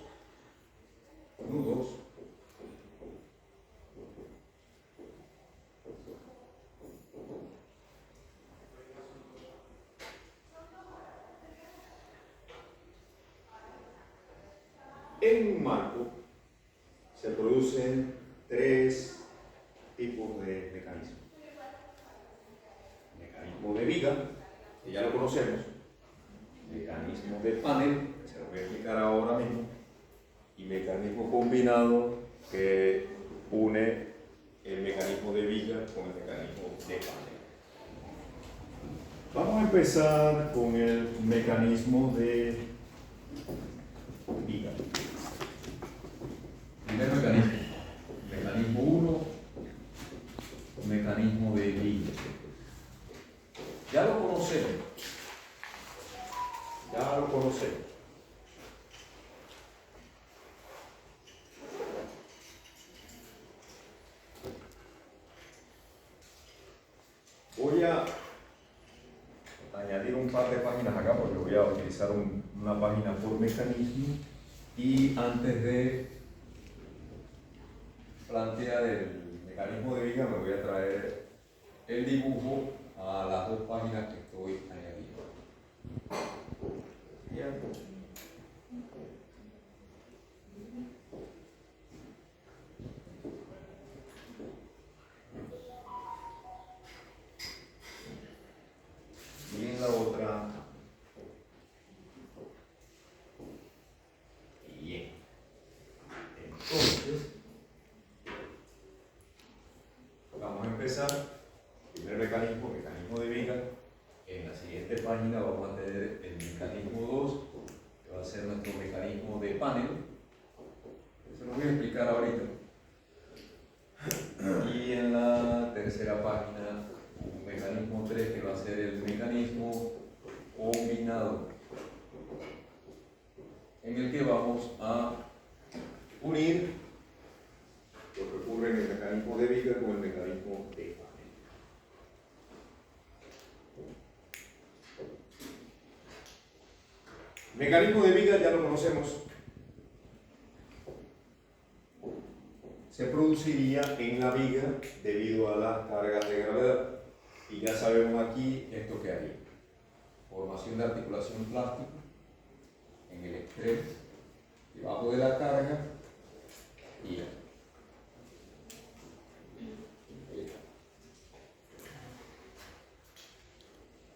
nudos. En un marco se producen tres tipos de mecanismos. Mecanismo de viga, que ya lo conocemos. Mecanismo de panel, que se lo voy a explicar ahora mismo. Y mecanismo combinado, que une el mecanismo de viga con el mecanismo de panel. Vamos a empezar con el mecanismo de viga. Primer mecanismo. Mecanismo 1, mecanismo de viga. Ya lo conocemos. Ya lo conocemos. Voy a añadir un par de páginas acá porque voy a utilizar una página por mecanismo, y antes de plantear el mecanismo de viga me voy a traer el dibujo a las dos páginas que estoy añadiendo. Bien. Y en la otra, bien. Entonces, vamos a empezar. Primer mecanismo, mecanismo de viga. En la siguiente página vamos a tener el mecanismo 2, que va a ser nuestro mecanismo de panel. Eso lo voy a explicar ahorita. Y en la tercera página, un mecanismo 3, que va a ser el mecanismo combinado, en el que vamos a unir lo que ocurre en el mecanismo de viga con el mecanismo de panel. Mecanismo de viga ya lo conocemos. Se produciría en la viga debido a las cargas de gravedad. Y ya sabemos aquí esto que haría. Formación de articulación plástica en el extremo debajo de la carga y ya.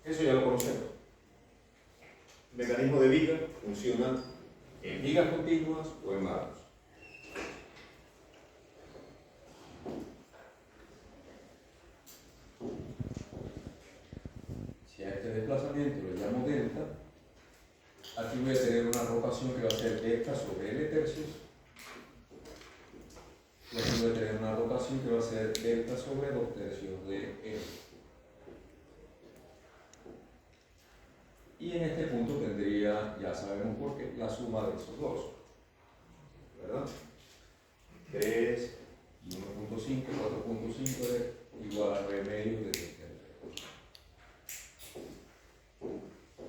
Eso ya lo conocemos. Mecanismo de viga funciona en vigas continuas o en marcos. Si a este desplazamiento le llamo delta, aquí voy a tener una rotación que va a ser delta sobre L tercios, y aquí voy a tener una rotación que va a ser delta sobre 2 tercios de L. Y en este punto tendría, ya sabemos por qué, la suma de esos dos, ¿verdad? 3 y 1.5, 4.5 igual a 9 medios de 10.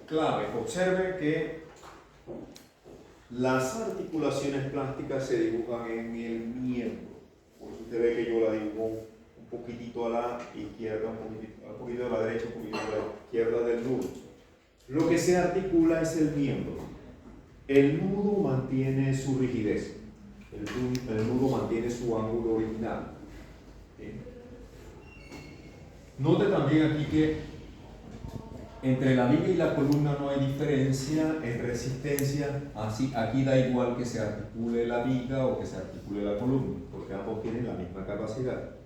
Clave, observe que las articulaciones plásticas se dibujan en el miembro. Por eso usted ve que yo la dibujo un poquitito a la izquierda, un poquito a la derecha, un poquito a la izquierda del nudo. Lo que se articula es el miembro. El nudo mantiene su rigidez. El nudo mantiene su ángulo original. ¿Sí? Note también aquí que entre la viga y la columna no hay diferencia en resistencia. Así, aquí da igual que se articule la viga o que se articule la columna, porque ambos tienen la misma capacidad.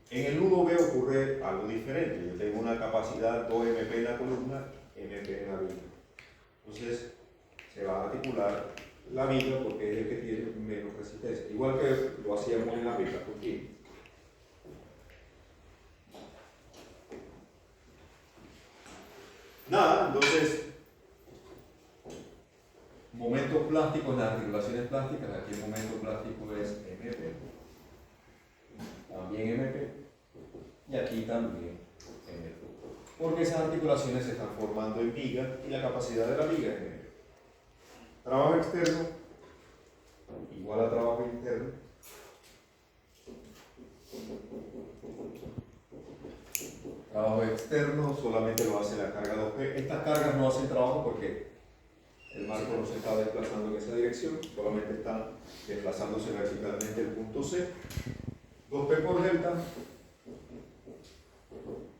En el nudo B ocurre algo diferente. Yo tengo una capacidad 2MP en la columna, MP en la viga. Entonces, se va a articular la viga porque es el que tiene menos resistencia. Igual que lo hacíamos en la viga continua. Nada, entonces, momentos plásticos en las articulaciones plásticas, aquí el momento plástico es MP, también MP, y aquí también MP. Porque esas articulaciones se están formando en viga y la capacidad de la viga es MP. Trabajo externo igual a trabajo interno. Trabajo externo solamente lo hace la carga 2P. Estas cargas no hacen trabajo porque el marco no se está desplazando en esa dirección, solamente está desplazándose verticalmente el punto C. 2P por delta.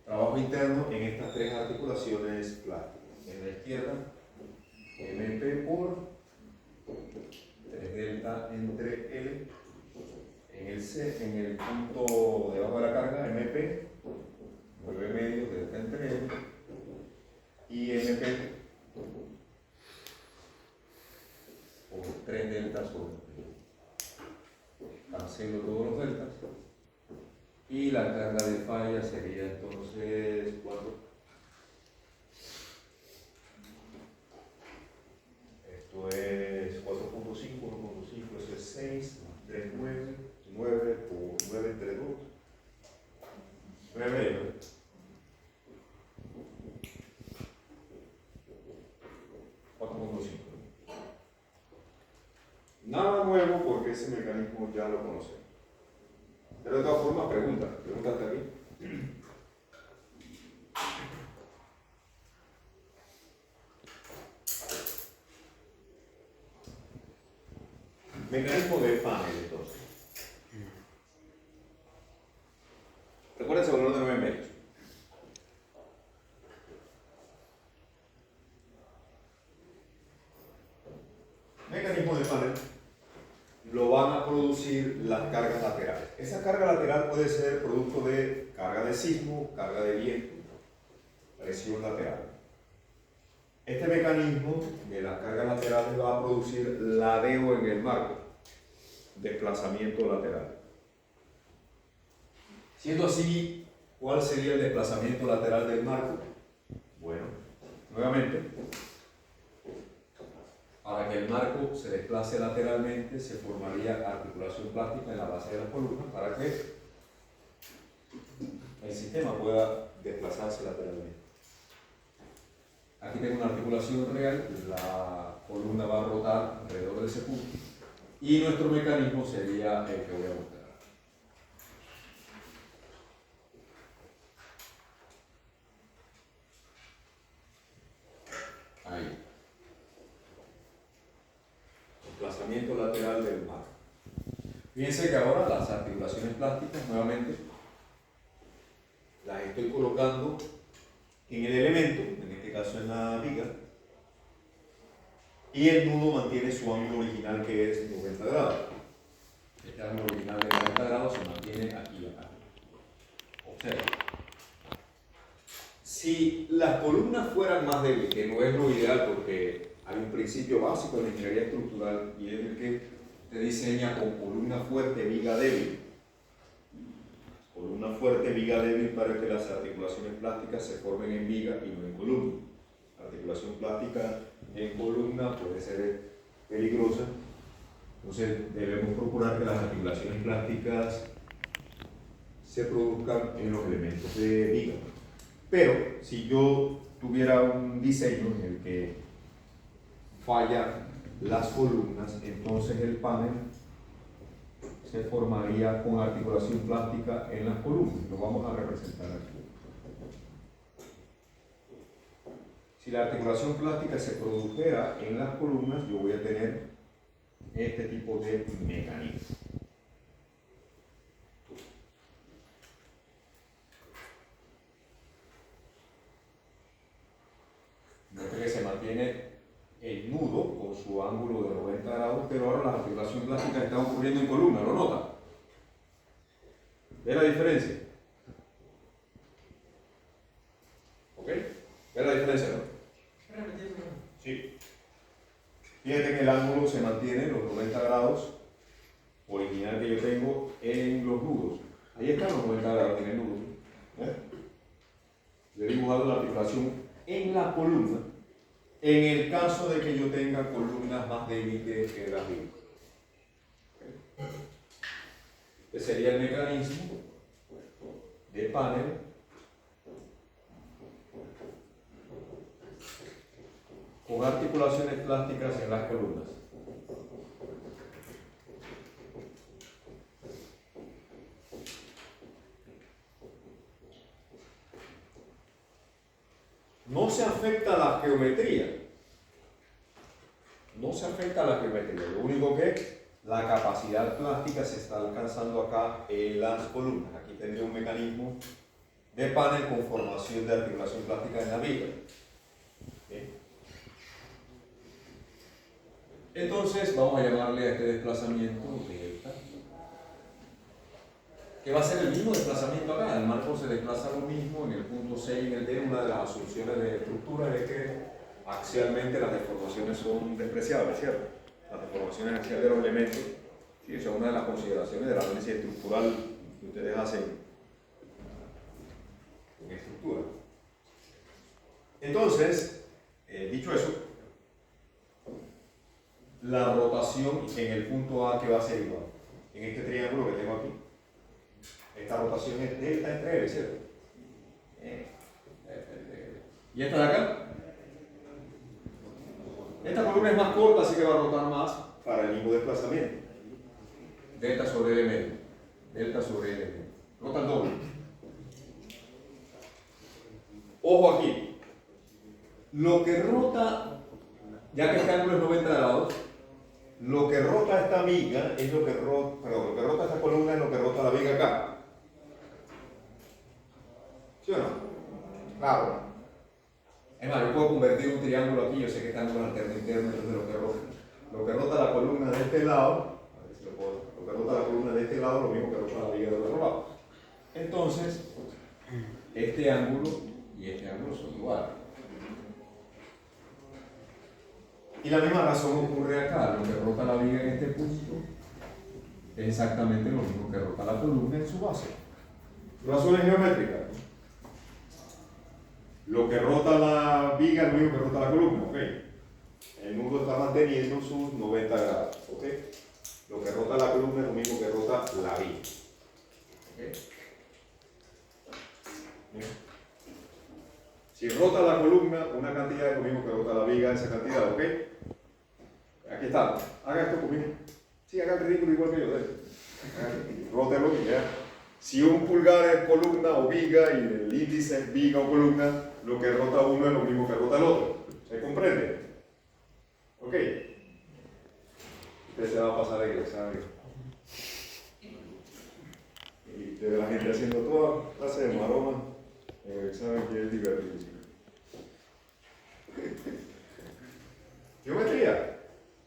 Trabajo interno en estas tres articulaciones plásticas. En la izquierda, MP por 3 delta entre L. En el C, en el punto debajo de la carga, MP, 9 medios delta entre L. Y MP por 3 deltas sobre P. Cancelo todos los deltas. Y la carga de falla sería entonces 4. Esto es 4.5, 1.5, eso es 6, 3, 9, 9 por 9 entre 2. 9 medio. Nada nuevo porque ese mecanismo ya lo conocemos. Pero de todas formas, pregunta hasta aquí. Mecanismo de panel, entonces. Recuerden ese valor de 9 medios. Mecanismo de panel lo van a producir las cargas laterales. Esa carga lateral puede ser producto de carga de sismo, carga de viento, presión lateral. Este mecanismo de las cargas laterales va a producir ladeo en el marco, desplazamiento lateral. Siendo así, ¿cuál sería el desplazamiento lateral del marco? Bueno, nuevamente, para que el marco se desplace lateralmente, se formaría articulación plástica en la base de la columna para que el sistema pueda desplazarse lateralmente. Aquí tengo una articulación real, la columna va a rotar alrededor de ese punto y nuestro mecanismo sería el que voy a mostrar. Ahí. Desplazamiento lateral del marco. Fíjense que ahora las articulaciones plásticas nuevamente las estoy colocando en el elemento, en este caso en la viga, y el nudo mantiene su ángulo original que es 90 grados. Este ángulo original de 90 grados se mantiene aquí y acá. Observen. Si las columnas fueran más débiles, que no es lo ideal porque hay un principio básico en la ingeniería estructural y es el que se diseña con columna fuerte, viga débil. Columna fuerte, viga débil para que las articulaciones plásticas se formen en viga y no en columna. Articulación plástica en columna puede ser peligrosa, entonces debemos procurar que las articulaciones plásticas se produzcan en los elementos de viga. Pero si yo tuviera un diseño en el que fallan las columnas, entonces el panel se formaría con articulación plástica en las columnas. Lo vamos a representar aquí. Si la articulación plástica se produjera en las columnas, yo voy a tener este tipo de mecanismo. Note que se mantiene el nudo con su ángulo de 90 grados, pero ahora las articulaciones plásticas están ocurriendo en columna, ¿lo nota? ¿Ve la diferencia? ¿Ok? ¿Ve la diferencia, no? Sí. Fíjate que el ángulo se mantiene en los 90 grados original que yo tengo en los nudos. Ahí están los 90 grados en el nudo. Yo he dibujado la articulación en la columna en el caso de que yo tenga columnas más débiles que las vigas. Este sería el mecanismo de panel con articulaciones plásticas en las columnas. No se afecta la geometría. No se afecta la geometría. Lo único que la capacidad plástica se está alcanzando acá en las columnas. Aquí tendría un mecanismo de panel con formación de articulación plástica en la viga. ¿Okay? Entonces vamos a llamarle a este desplazamiento delta, que va a ser el mismo desplazamiento acá. El marco se desplaza lo mismo en el punto C y en el D. Una de las asunciones de estructura es que axialmente las deformaciones son despreciables, ¿cierto? Las deformaciones axiales de los elementos, ¿sí? Esa es una de las consideraciones del análisis estructural que ustedes hacen en estructura. Entonces, dicho eso, la rotación en el punto A que va a ser igual. En este triángulo que tengo aquí, esta rotación es delta entre L, ¿cierto? ¿Y esta de acá? Esta columna es más corta, así que va a rotar más para el mismo desplazamiento. Delta sobre L medio. Delta sobre L medio. Rota el doble. Ojo aquí. Lo que rota, ya que este ángulo es 90 grados, lo que rota esta viga es lo que rota, perdón, lo que rota esta columna es lo que rota la viga acá. ¿Sí o no? Claro. Es más, yo puedo convertir un triángulo aquí, yo sé que está en un alterno interno, entonces lo que rota la columna de este lado, a ver si lo puedo, lo que rota la columna de este lado es lo mismo que rota la viga del otro lado. Entonces, este ángulo y este ángulo son iguales. Y la misma razón ocurre acá, lo que rota la viga en este punto es exactamente lo mismo que rota la columna en su base. Razones geométricas. Lo que rota la viga es lo mismo que rota la columna, ¿ok? El nudo está manteniendo sus 90 grados, ¿ok? Lo que rota la columna es lo mismo que rota la viga, ¿ok? Bien. Si rota la columna, una cantidad es lo mismo que rota la viga, esa cantidad, ¿ok? Aquí está, haga esto conmigo. Sí, haga el ridículo igual que yo, rótelo y ya. Si un pulgar es columna o viga y el índice es viga o columna, lo que rota uno es lo mismo que rota el otro. ¿Se comprende? ¿Ok? Usted se va a pasar el examen. Y de la gente haciendo toda clase de maroma en el examen que es divertido. Geometría.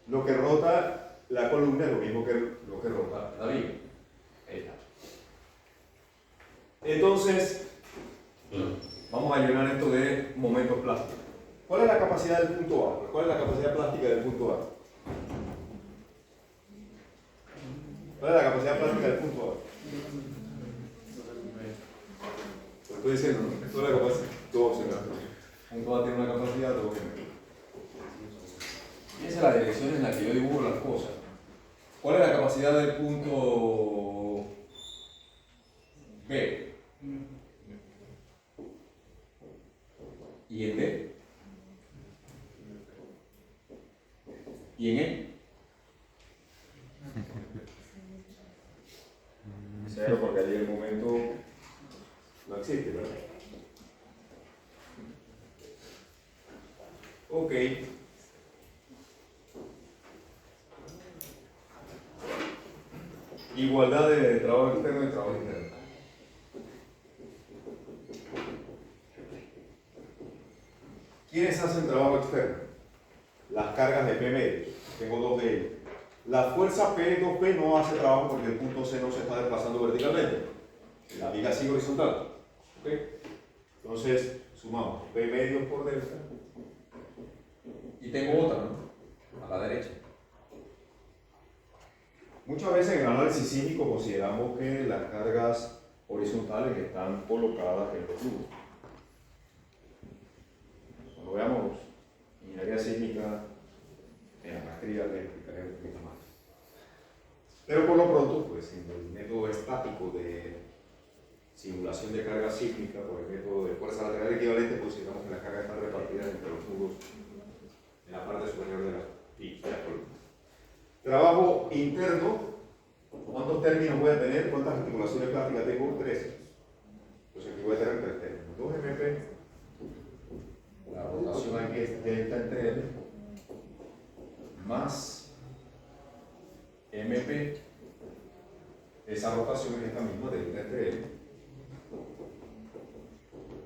Lo que rota la columna es lo mismo que lo que rota la viga. Ahí está. Entonces, vamos a llenar esto de momentos plásticos. ¿Cuál es la capacidad del punto A? ¿Cuál es la capacidad plástica del punto A? ¿Cuál es la capacidad plástica del punto A? Lo estoy diciendo, ¿no? Esto es la capacidad. Todo se da. El punto A tiene una capacidad de 2 m. Y esa es la dirección en la que yo dibujo las cosas. ¿Cuál es la capacidad del punto B? ¿Y en D? ¿Y en E? Cero, porque allí el momento no existe, ¿verdad? Ok. Igualdad de trabajo externo y trabajo interno. ¿Quiénes hacen trabajo externo? Las cargas de P medio. Tengo dos de ellas. La fuerza P2P no hace trabajo porque el punto C no se está desplazando verticalmente. La viga sigue horizontal. ¿Ok? Entonces, sumamos P medio por delta. Y tengo otra, ¿no? A la derecha. Muchas veces en el análisis sísmico consideramos que las cargas horizontales están colocadas en los tubos. en el método estático de simulación de carga sísmica por el método de fuerza lateral equivalente, consideramos que las cargas están repartidas entre los nudos en la parte superior de la columna. Trabajo interno, ¿cuántos términos voy a tener? ¿Cuántas articulaciones plásticas tengo? 13. Entonces aquí voy a tener 3 términos. 2 MP, la rotación aquí es delta entre L, más MP, esa rotación es esta misma, delta entre L,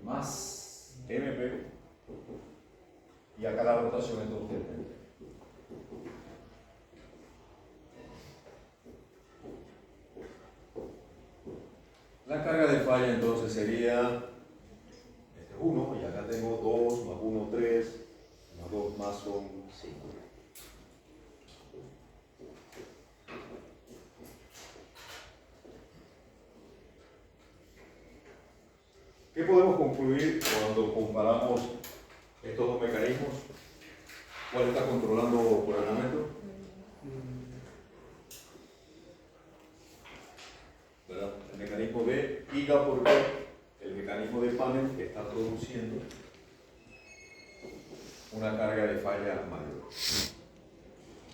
más MP, y acá la rotación es 2 delta entre L. La carga de falla entonces sería, este es 1, y acá tengo 2, más 1, 3, más 2 más son 5. ¿Qué podemos concluir cuando comparamos estos dos mecanismos? ¿Cuál está controlando por el momento? ¿Verdad? El mecanismo de IGA, porque el mecanismo de panel está produciendo una carga de falla mayor.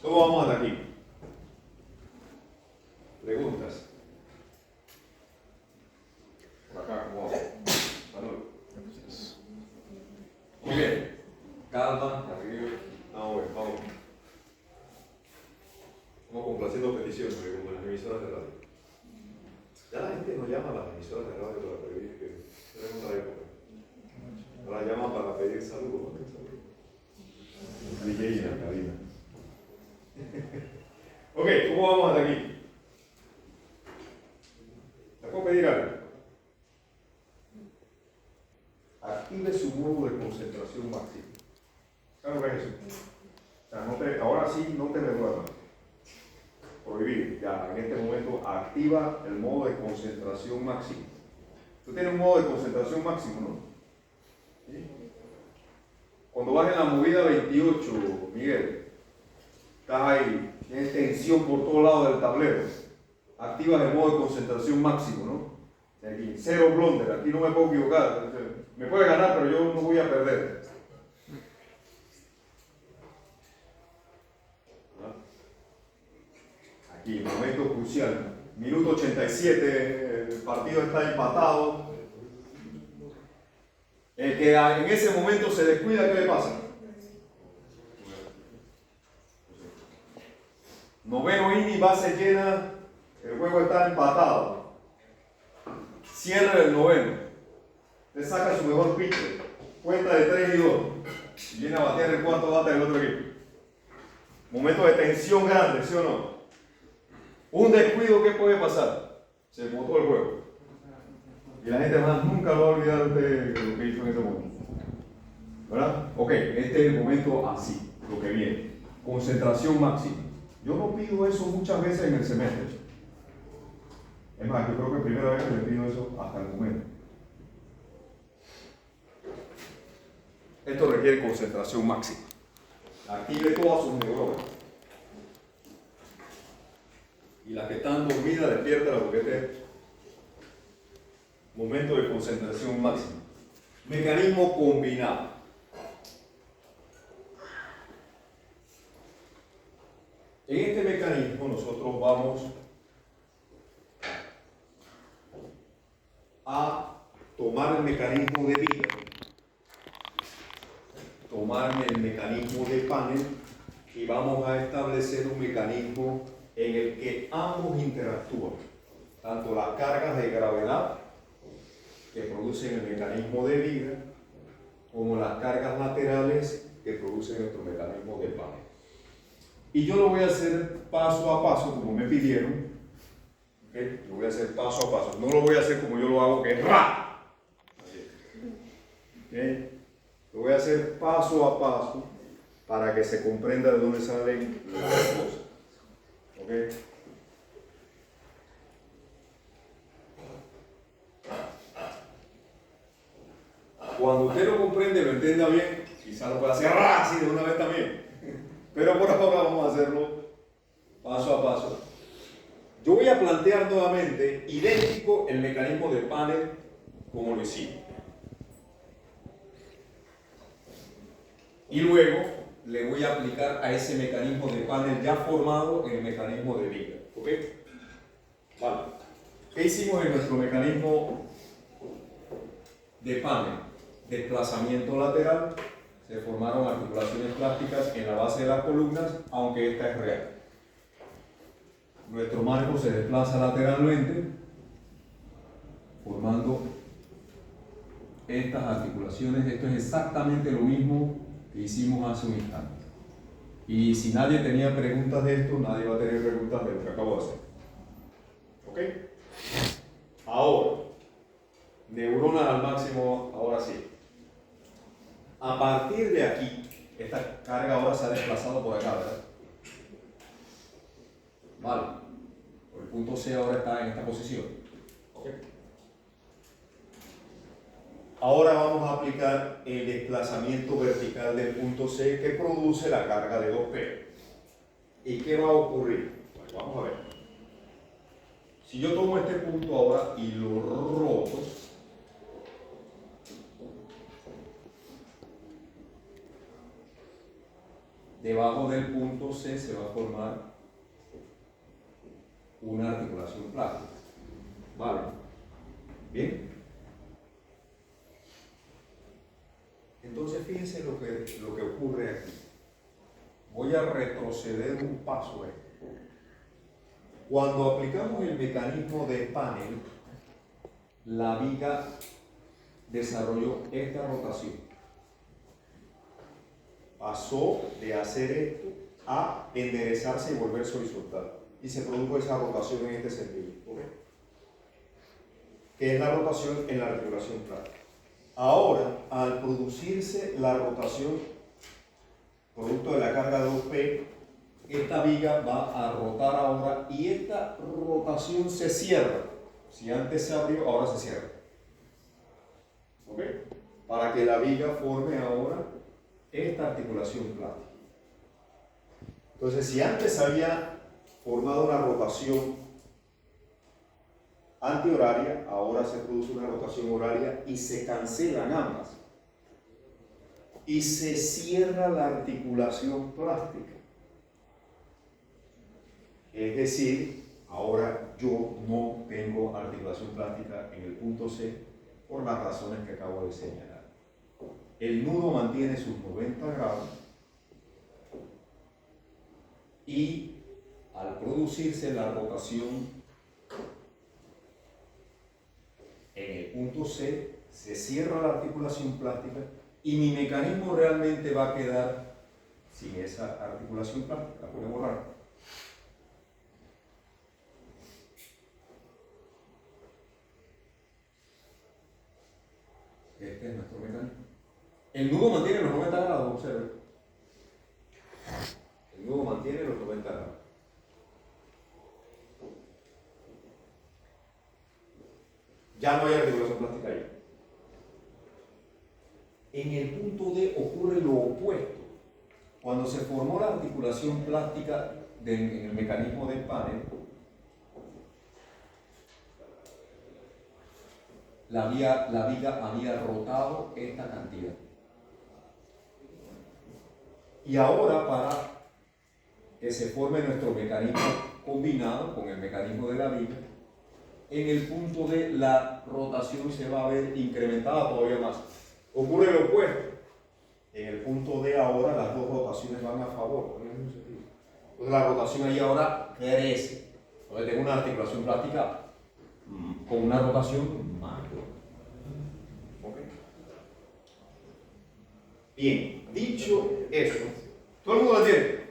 ¿Cómo vamos hasta aquí? Preguntas. Por acá, ¿cómo vamos? Manuel. Muy bien. Calma, arriba. Vamos. Vamos complaciendo peticiones, porque como en las emisoras de radio. Ya la gente nos llama a las emisoras de radio para pedir que tenemos otra época. Ahora llaman para pedir saludos. DJ en la cabina. Ok, ¿cómo vamos hasta aquí? ¿Le puedo pedir algo? Active su modo de concentración máxima. ¿Sabes lo que es eso? O sea, ahora sí no te me duermas. Prohibir, ya en este momento activa el modo de concentración máximo. Tú tienes un modo de concentración máximo, ¿no? ¿Sí? Cuando vas en la movida 28, Miguel, estás ahí, tienes tensión por todos lados del tablero, activas el modo de concentración máximo, ¿no? Aquí, cero blunder, aquí no me puedo equivocar, me puede ganar, pero yo no voy a perder. Aquí, momento crucial, minuto 87, el partido está empatado. El que en ese momento se descuida, ¿qué le pasa? Noveno inning, base llena, el juego está empatado. Cierra el noveno, le saca su mejor pitcher, cuenta de 3 y 2, y viene a batear el cuarto bate del otro equipo. Momento de tensión grande, ¿sí o no? Un descuido, ¿qué puede pasar? Se botó el juego. Y la gente más nunca lo va a olvidar de lo que hizo en ese momento. ¿Verdad? Ok, este es el momento así, lo que viene. Concentración máxima. Yo no pido eso muchas veces en el semestre. Es más, yo creo que primera vez que le pido eso hasta el momento. Esto requiere concentración máxima. Active todas sus neuronas. Y las que están dormidas, despiértalas porque este es momento de concentración máxima. Mecanismo combinado. En este mecanismo nosotros vamos a tomar el mecanismo de vida, tomar el mecanismo de panel y vamos a establecer un mecanismo en el que ambos interactúan, tanto las cargas de gravedad que producen el mecanismo de vida, como las cargas laterales que producen nuestro mecanismo de panel. Y yo lo voy a hacer paso a paso, como me pidieron. ¿Okay? Lo voy a hacer paso a paso, no lo voy a hacer como yo lo hago, que es ¡ra! ¿Okay? Lo voy a hacer paso a paso para que se comprenda de dónde salen las cosas. ¿Okay? Cuando usted lo comprende, lo entienda bien, quizá lo pueda hacer así de una vez también. Pero por ahora vamos a hacerlo paso a paso. Yo voy a plantear nuevamente idéntico el mecanismo de panel como lo hicimos. Y luego le voy a aplicar a ese mecanismo de panel ya formado en el mecanismo de viga. ¿Ok? Vale. ¿Qué hicimos en nuestro mecanismo de panel? Desplazamiento lateral. Se formaron articulaciones plásticas en la base de las columnas, aunque esta es real. Nuestro marco se desplaza lateralmente, formando estas articulaciones. Esto es exactamente lo mismo que hicimos hace un instante. Y si nadie tenía preguntas de esto, nadie va a tener preguntas de lo que acabo de hacer. ¿Ok? Ahora, neuronas al máximo, ahora sí. A partir de aquí, esta carga ahora se ha desplazado por acá, ¿verdad? Vale. El punto C ahora está en esta posición. ¿Ok? Ahora vamos a aplicar el desplazamiento vertical del punto C que produce la carga de 2P. ¿Y qué va a ocurrir? Pues vamos a ver. Si yo tomo este punto ahora y lo roto, debajo del punto C se va a formar una articulación plástica. ¿Vale? ¿Bien? Entonces fíjense lo que ocurre aquí. Voy a retroceder un paso. Cuando aplicamos el mecanismo de panel, la viga desarrolló esta rotación. Pasó de hacer esto a enderezarse y volverse horizontal. Y se produjo esa rotación en este sentido. ¿Ok? Que es la rotación en la articulación plástica. Ahora, al producirse la rotación producto de la carga de 2P, esta viga va a rotar ahora y esta rotación se cierra. Si antes se abrió, ahora se cierra. ¿Ok? Para que la viga forme ahora esta articulación plástica. Entonces, si antes había formado una rotación antihoraria, ahora se produce una rotación horaria y se cancelan ambas. Y se cierra la articulación plástica. Es decir, ahora yo no tengo articulación plástica en el punto C por las razones que acabo de señalar. El nudo mantiene sus 90 grados y al producirse la rotación en el punto C, se cierra la articulación plástica y mi mecanismo realmente va a quedar sin esa articulación plástica. La voy a borrar. Este es nuestro mecanismo. El nudo mantiene los 90 grados, observen. El nudo mantiene los 90 grados. Ya no hay articulación plástica ahí. En el punto D ocurre lo opuesto. Cuando se formó la articulación plástica en el mecanismo del panel, la viga había rotado esta cantidad. Y ahora, para que se forme nuestro mecanismo combinado con el mecanismo de la viga, en el punto D la rotación se va a ver incrementada todavía más. Ocurre lo opuesto. En el punto D ahora las dos rotaciones van a favor. Entonces la rotación ahí ahora crece. Entonces tengo una articulación plástica con una rotación mayor. ¿Okay? Bien, dicho eso, ¿todo el mundo lo entiende?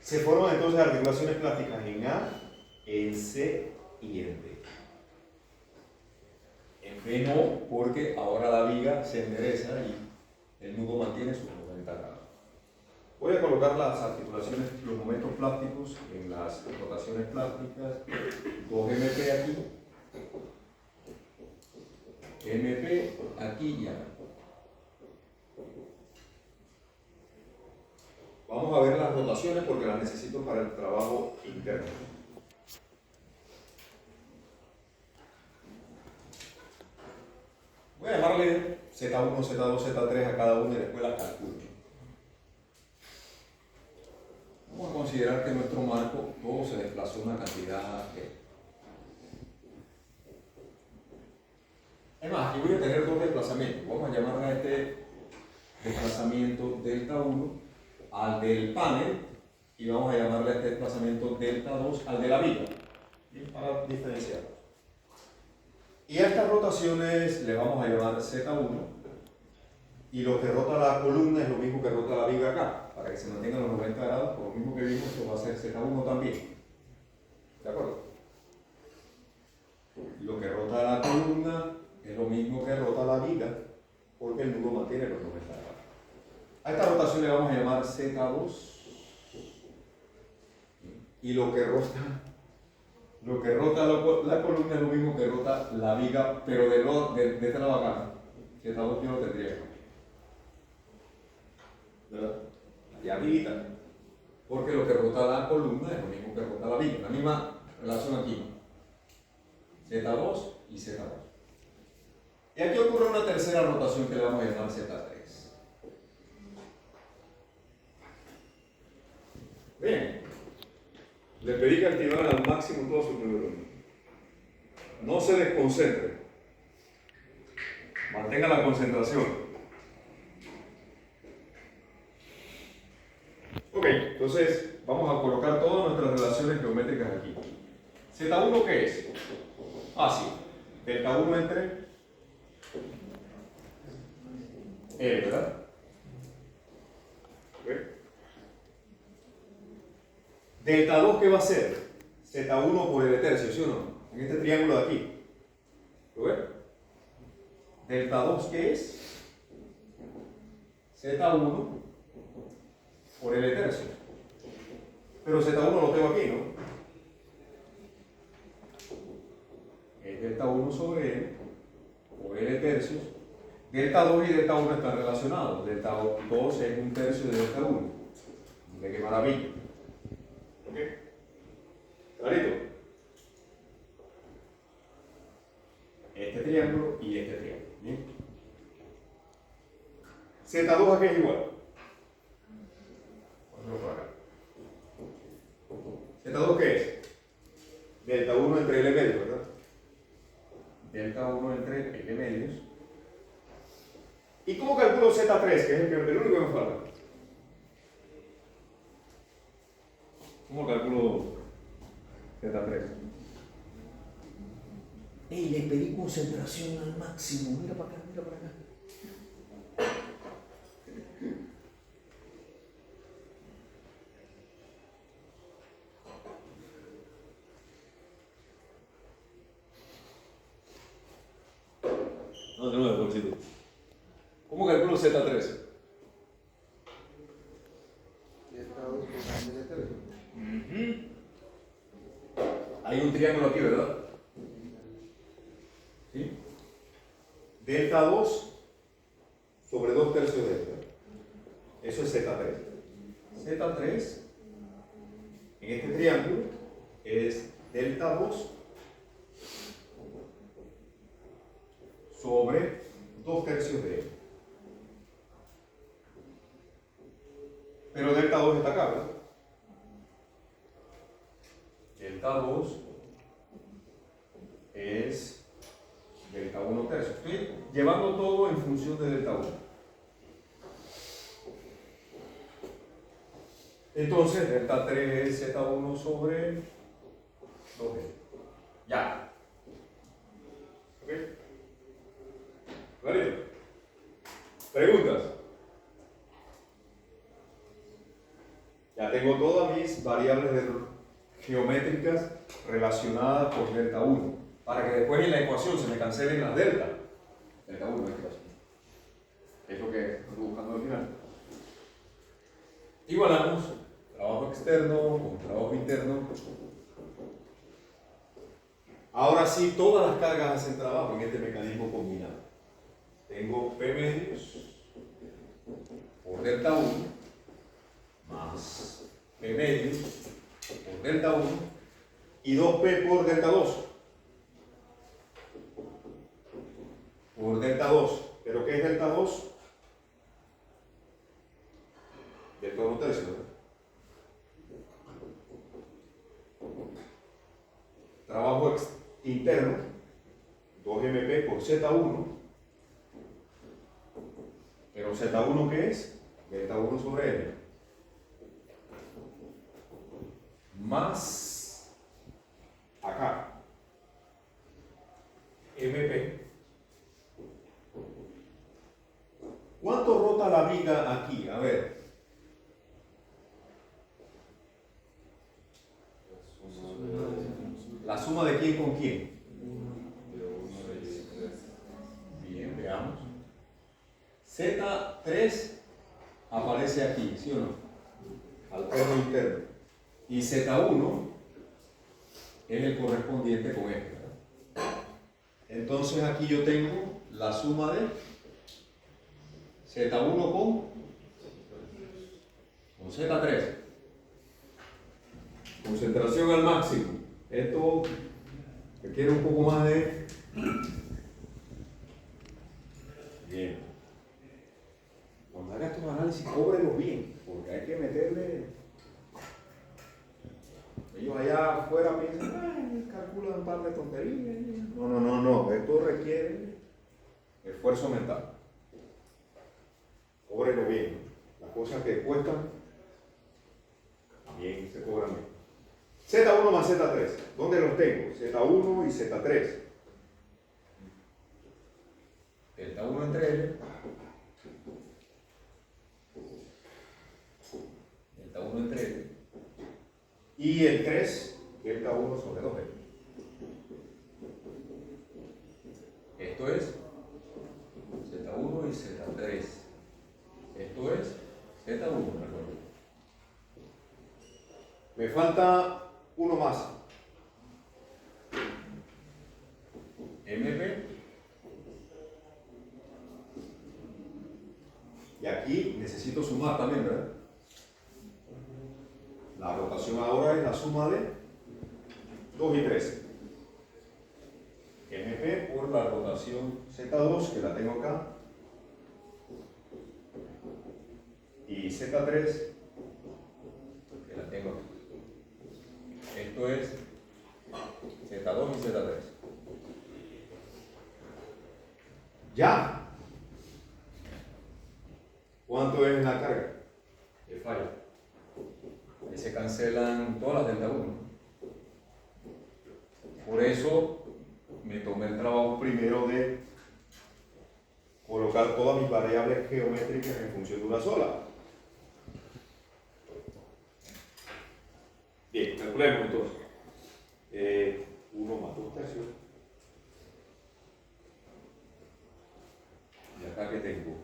Se forman entonces articulaciones plásticas en A, en C y en D. En B no, porque ahora la viga se endereza y el nudo mantiene sus 90 grados. Voy a colocar las articulaciones, los momentos plásticos en las rotaciones plásticas. 2MP aquí, MP aquí y acá. Vamos a ver las estas rotaciones porque las necesito para el trabajo interno. Voy a llamarle Z1, Z2, Z3 a cada uno y después las calculo. Vamos a considerar que en nuestro marco todo se desplazó una cantidad G. Es más, aquí voy a tener dos desplazamientos. Vamos a llamar a este desplazamiento delta 1 al del panel y vamos a llamarle a este desplazamiento delta 2 al de la viga. Bien, para diferenciar. Y a estas rotaciones le vamos a llamar Z1 y lo que rota la columna es lo mismo que rota la viga acá. Para que se mantengan los 90 grados, por lo mismo que vimos, esto va a ser Z1 también. ¿De acuerdo? Lo que rota la columna es lo mismo que rota la viga, porque el nudo mantiene los 90 grados. A esta rotación le vamos a llamar Z2. Y lo que rota la columna es lo mismo que rota la viga, pero de este lado acá. Z2 yo lo tendría. ¿Verdad? Y arribita. Porque lo que rota la columna es lo mismo que rota la viga. La misma relación aquí. Z2 y Z2. Y aquí ocurre una tercera rotación que le vamos a llamar Z3. Bien. Le pedí que activaran al máximo todos sus neuronas. No se desconcentre. Mantenga la concentración. Ok, entonces vamos a colocar todas nuestras relaciones geométricas aquí. ¿Z1 qué es? Fácil. Delta 1 entre E, ¿verdad? ¿Okay? Delta 2 ¿qué va a ser? Z1 por L tercio, ¿sí o no? En este triángulo de aquí. ¿Lo ven? Delta 2 ¿qué es? Z1 por L tercio. Pero Z1 lo tengo aquí, ¿no? Es delta 1 sobre L por L tercios. Delta 2 y delta 1 están relacionados. Delta 2 es un tercio de delta 1. Mira qué maravilla. ¿Ok? ¿Clarito? Este triángulo y este triángulo. ¿Bien? Z2 ¿a qué es igual? Vamos por acá. ¿Z2 qué es? Delta 1 entre L medios, ¿verdad? Delta 1 entre L medios. ¿Y cómo calculo Z3, que es el único que me falta? ¿Cómo calculo Z3? ¡Ey! Le pedí concentración al máximo. Mira para acá, mira para acá. No, de nuevo, pobrecito. ¿Cómo calculo Z3? Hay un triángulo aquí, ¿verdad? ¿Sí? Delta 2 sobre 2 tercios de delta. Eso es Z3. Z3 en este triángulo es delta 2 sobre 2 tercios de delta. Pero delta 2 está acá, ¿verdad? Delta 2 es delta 1 tercio. Estoy llevando todo en función de delta 1. Entonces, delta 3 es Z1 sobre 2D. Ya. ¿Ok? ¿Clarito? ¿Preguntas? Ya tengo todas mis variables geométricas relacionadas por delta 1, para que después en la ecuación se me cancelen las delta. Delta 1 es lo que estoy buscando al final. Igualamos trabajo externo con trabajo interno. Ahora sí, todas las cargas hacen trabajo en este mecanismo combinado. Tengo P medios por delta 1 más más P medio por delta 1 y 2P por delta 2. Por delta 2. ¿Pero qué es delta 2? Delta 1 tercio, ¿verdad? Trabajo interno, 2MP por Z1. Pero Z1, ¿qué es? Delta 1 sobre L. Más acá, MP. ¿Cuánto rota la viga aquí? A ver. ¿La suma de quién con quién? Bien, veamos. Z3 aparece aquí, ¿sí o no? Alterno interno. Y Z1 es el correspondiente con este, ¿verdad? Entonces aquí yo tengo la suma de Z1 con Z3. Concentración al máximo. Esto requiere un poco más de... Bien. Cuando haga estos análisis, cóbrelos bien, porque hay que meterle... Ellos allá afuera piensan, ay, calculan un par de tonterías. No. Esto requiere esfuerzo mental. Cóbrenlo bien. Las cosas que cuestan, bien, se cobran bien. Z1 más Z3. ¿Dónde los tengo? Z1 y Z3. Delta 1 entre L. Delta 1 entre L. Y el 3, delta 1 sobre 2L. Esto es Z1 y Z3. Esto es Z1, recuerdo. Me falta uno más. MP. Y aquí necesito sumar también, ¿verdad? La rotación ahora es la suma de 2 y 3. MP por la rotación Z2, que la tengo acá. Y Z3, que la tengo aquí. Esto es Z2 y Z3. Ya. ¿Cuánto es la carga? Que falla. Que se cancelan todas las delta 1. Por eso me tomé el trabajo primero de colocar todas mis variables geométricas en función de una sola. Bien, calculemos entonces. 1 más 2 tercios. Y acá que tengo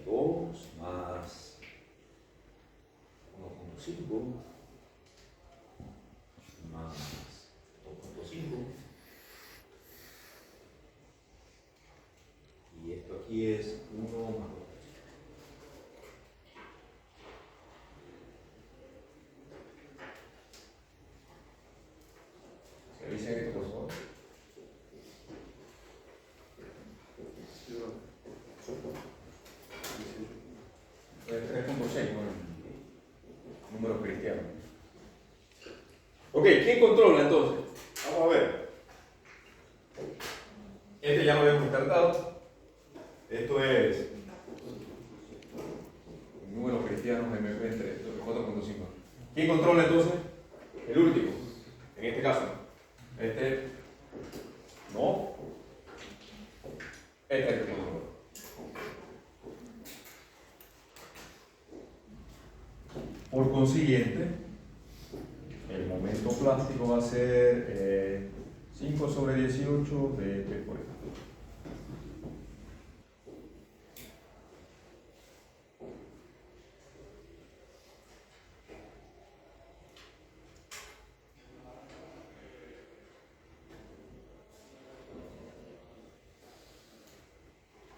2 más 1.5 más 2.5. Y esto aquí es 1 más 2 tercios. Revisen esto, por favor. 3.6, bueno, número cristiano. Ok, ¿quién controla entonces? Vamos a ver. Este ya lo habíamos descartado. Esto es número cristiano MP entre 4.5. ¿Quién controla entonces? El último, en este caso. Este no. Este es el que controla. Por consiguiente, el momento plástico va a ser 5 sobre 18 de P por E.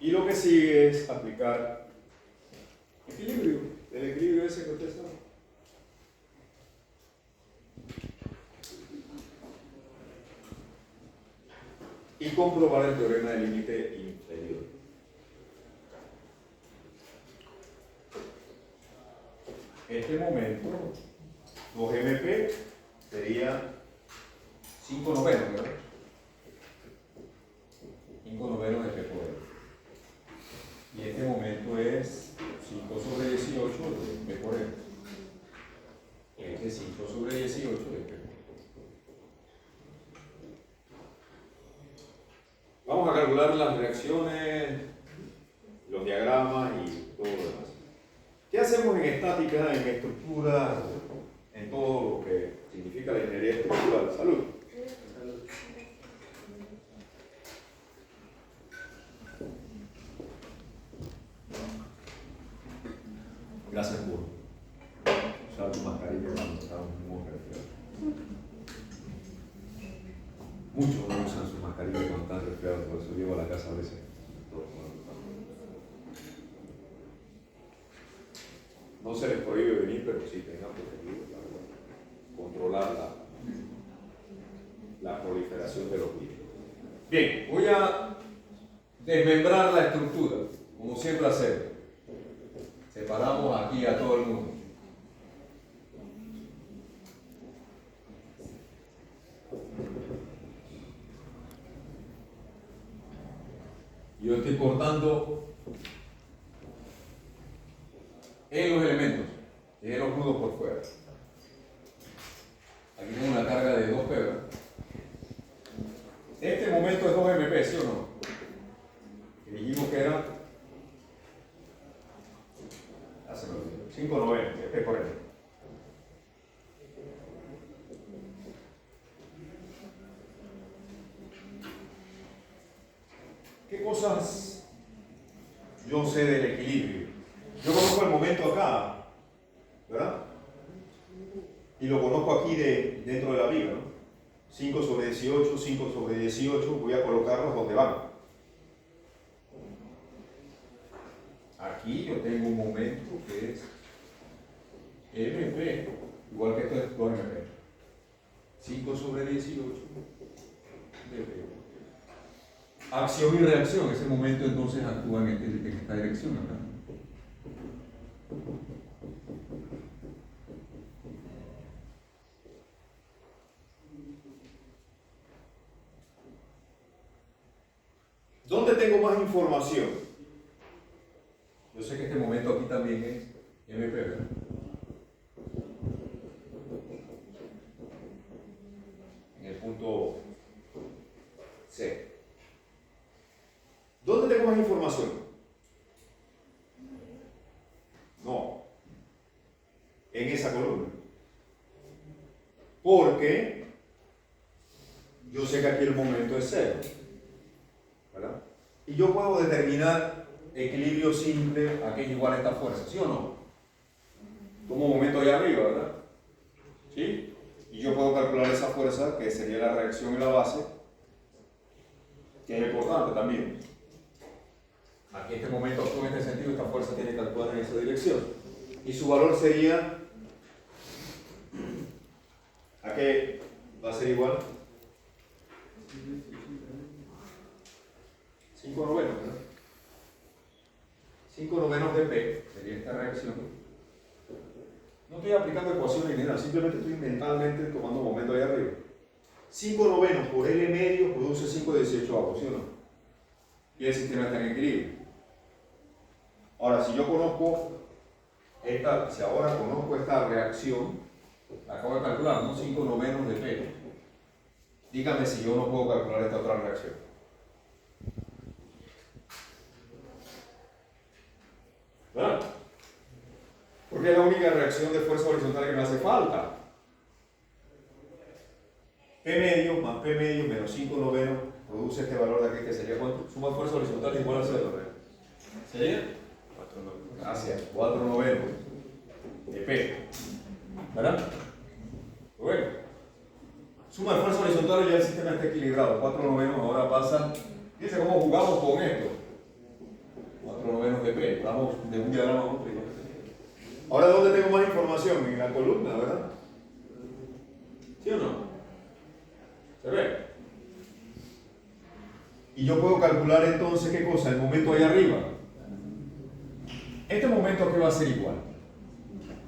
Y lo que sigue es aplicar equilibrio, el equilibrio ese que usted sabe. y comprobar el teorema del límite inferior. Este momento, 2MP sería 5 novenos, ¿verdad? 5 novenos de P por L. Y este momento es 5 sobre 18 de P por L. Este es 5 sobre 18 de P por L. Vamos a calcular las reacciones, los diagramas y todo lo demás. ¿Qué hacemos en estática, en estructura, en todo lo que significa la ingeniería estructural? Salud. Gracias por usar tu mascarilla cuando estamos muy resfriados. Muchos no usan su mascarilla cuando están resfriados, por eso llevo a la casa a veces. No se les prohíbe venir, pero sí tengan protegido para controlar la proliferación de los virus. Bien, voy a desmembrar la estructura, como siempre hacemos. Separamos aquí a todo el mundo. Yo estoy cortando en los elementos y en los nudos por fuera. Aquí tengo una carga de 2 P, ¿verdad? Este momento es 2 MP, ¿sí o no? Y dijimos que era 5 novenos, P por L. ¿Qué cosas yo sé del equilibrio? Yo conozco el momento acá, ¿verdad? Y lo conozco aquí dentro de la viga, ¿no? 5 sobre 18, 5 sobre 18, voy a colocarlos donde van. Aquí yo tengo un momento que es MP, igual que esto es 2MP. 5 sobre 18 de P. Acción y reacción, ese momento entonces actúa en esta dirección acá. ¿Dónde tengo más información? Yo sé que este momento aquí también es MP, ¿verdad? En el punto C. ¿Dónde tengo más información? No. En esa columna. Porque yo sé que aquí el momento es 0. ¿Verdad? Y yo puedo determinar equilibrio simple a que es igual a esta fuerza, ¿sí o no? Tomo un momento allá arriba, ¿verdad? ¿Sí? Y yo puedo calcular esa fuerza, que sería la reacción en la base, que es importante también. Aquí este momento actúa en este sentido, esta fuerza tiene que actuar en esa dirección. Y su valor sería, ¿a qué va a ser igual? 5 novenos, ¿verdad? 5 novenos de P sería esta reacción. No estoy aplicando ecuaciones ni nada, simplemente estoy mentalmente tomando un momento ahí arriba. 5 novenos por L medio produce 5/18, ¿sí o no? Y el sistema está en equilibrio. Ahora, si yo conozco si ahora conozco esta reacción, la acabo de calcular, ¿no? 5 novenos de P. Dígame si yo no puedo calcular esta otra reacción. ¿Verdad? Porque es la única reacción de fuerza horizontal que me hace falta. P medio más P medio menos 5 novenos produce este valor de aquí, que sería ¿cuánto? Suma fuerza horizontal igual a 0. ¿Sería? 4 novenos. Gracias, 4 novenos de P. ¿Verdad? Bueno. Suma de fuerza horizontal y ya el sistema está equilibrado. 4 novenos ahora pasa. Fíjense cómo jugamos con esto. 4 novenos de P. Vamos de un diagrama a otro. Ahora, ¿dónde tengo más información? En la columna, ¿verdad? ¿Sí o no? ¿Se ve? Y yo puedo calcular entonces, ¿qué cosa? El momento ahí arriba. Este momento aquí va a ser igual.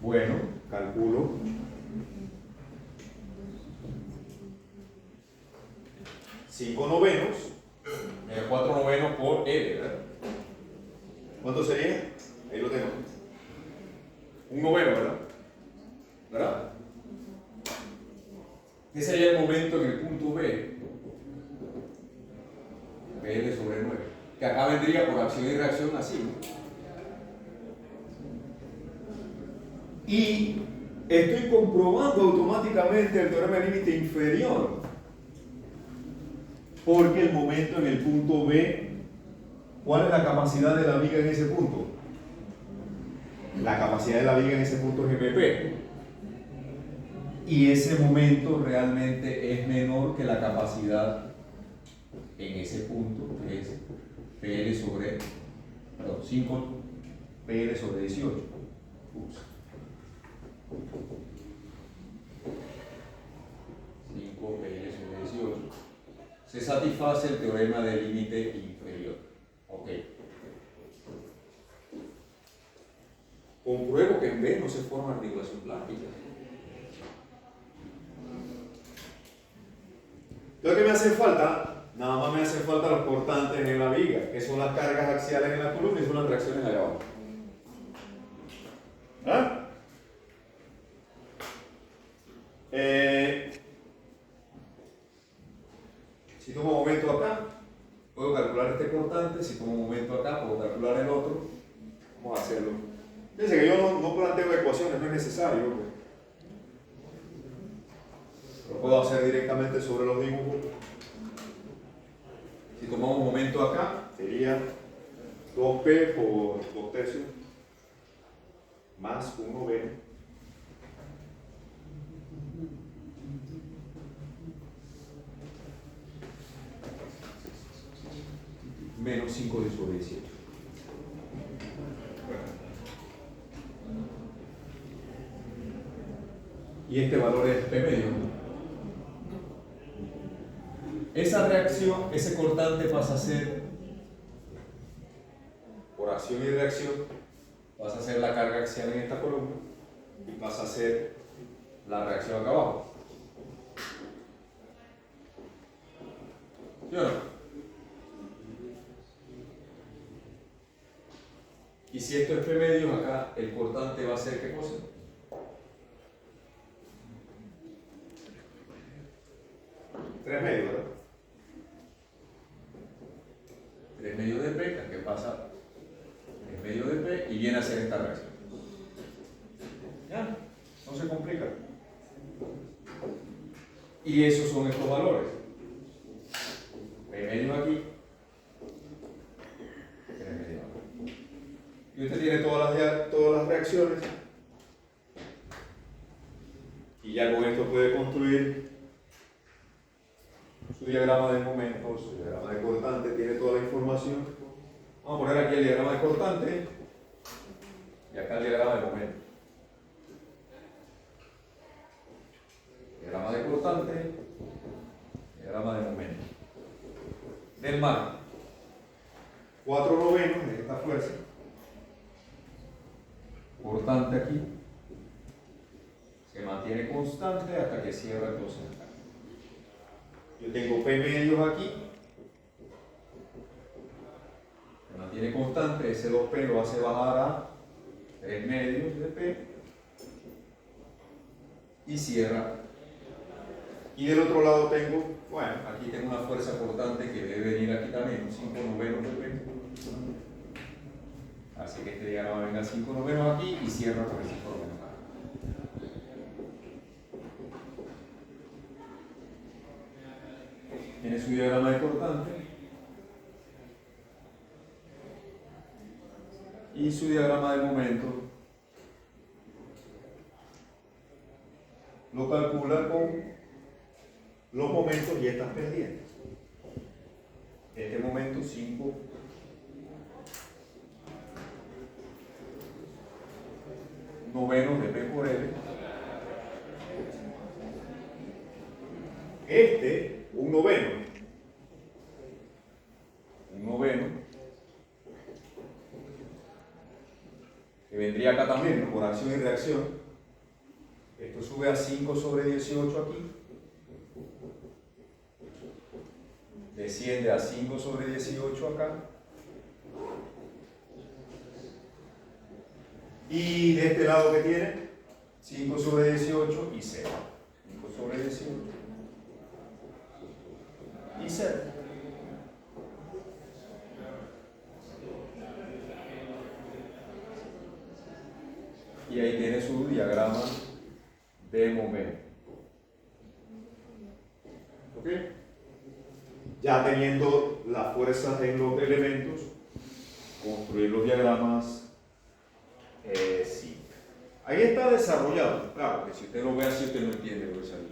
Bueno, calculo 5 novenos, 4 novenos por L, ¿verdad? ¿Cuánto sería? Ahí lo tengo. Un noveno, ¿verdad? ¿Verdad? ¿Qué sería el momento en el punto B? BL sobre 9. Que acá vendría por acción y reacción así, ¿no? Y estoy comprobando automáticamente el teorema de límite inferior. Porque el momento en el punto B, ¿cuál es la capacidad de la viga en ese punto? La capacidad de la viga en ese punto es MP. Y ese momento realmente es menor que la capacidad en ese punto, que es PL sobre, perdón, 5 PL sobre 18. Ups. 5 PL sobre 18. Se satisface el teorema del límite inferior. Ok. Compruebo que en B no se forma articulación plástica. Lo que me hace falta, nada más me hacen falta los cortantes en la viga, que son las cargas axiales en la columna y son las reacciones allá abajo. ¿Ah? Si tomo momento acá, puedo calcular este cortante. Si tomo momento acá, puedo calcular el otro. Vamos a hacerlo. Fíjense que yo no planteo ecuaciones, no es necesario. Lo puedo hacer directamente sobre los dibujos. Si tomamos momento acá, sería 2P por 2 tercios más 1B menos 5 de sobre 18. Y este valor es P medio. Esa reacción, ese cortante pasa a ser, por acción y reacción, pasa a ser la carga axial en esta columna y pasa a ser la reacción acá abajo. ¿Sí o no? Y si esto es P medio, acá el cortante va a ser ¿qué cosa? Tres medios, ¿verdad? 3 medios de P, que pasa 3 medios de P y viene a ser esta reacción. ¿Ya? No se complica. Y esos son estos valores. P medio aquí. 3 medios aquí. Y usted tiene todas las reacciones. Y ya con esto puede construir su diagrama de momento, su diagrama de cortante, tiene toda la información. Vamos a poner aquí el diagrama de cortante y acá el diagrama de momento. Diagrama de cortante, diagrama de momento. Del marco. 4 novenos de esta fuerza. Cortante aquí. Se mantiene constante hasta que cierra entonces acá. Yo tengo P medios aquí. Se mantiene constante, ese 2P lo hace bajar a 3 medios de P. Y cierra. Y del otro lado tengo, bueno, aquí tengo una fuerza cortante que debe venir aquí también, 5 novenos de P. Así que este diagrama venga 5 novenos aquí y cierra por el 5 novenos acá. Tiene su diagrama de cortante y su diagrama de momento. Lo calcula con los momentos y estas pendientes. Este momento 5 novenos de P por L. Este, un noveno. que vendría acá también, ¿no? Por acción y reacción. Esto sube a 5 sobre 18 aquí. Desciende a 5 sobre 18 acá. Y de este lado que tiene 5 sobre 18 y 0. 5 sobre 18 y 0. Y ahí tiene su diagrama de momento. ¿Ok? Ya teniendo las fuerzas en los elementos, construir los diagramas, sí. Ahí está desarrollado. Claro, que si usted lo ve así, usted no entiende lo que es ahí.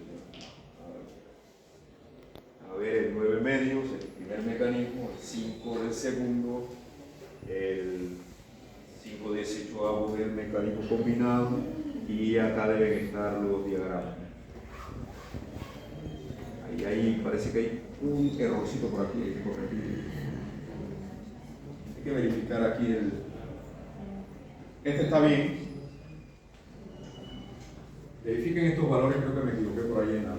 A ver, el 9 medios, el primer mecanismo, el 5 del segundo, el 5/18 del mecanismo combinado, y acá deben estar los diagramas. Ahí parece que hay un errorcito por aquí, hay que corregir. Hay que verificar aquí el... Este está bien. Verifiquen estos valores, creo que me equivoqué por ahí en la...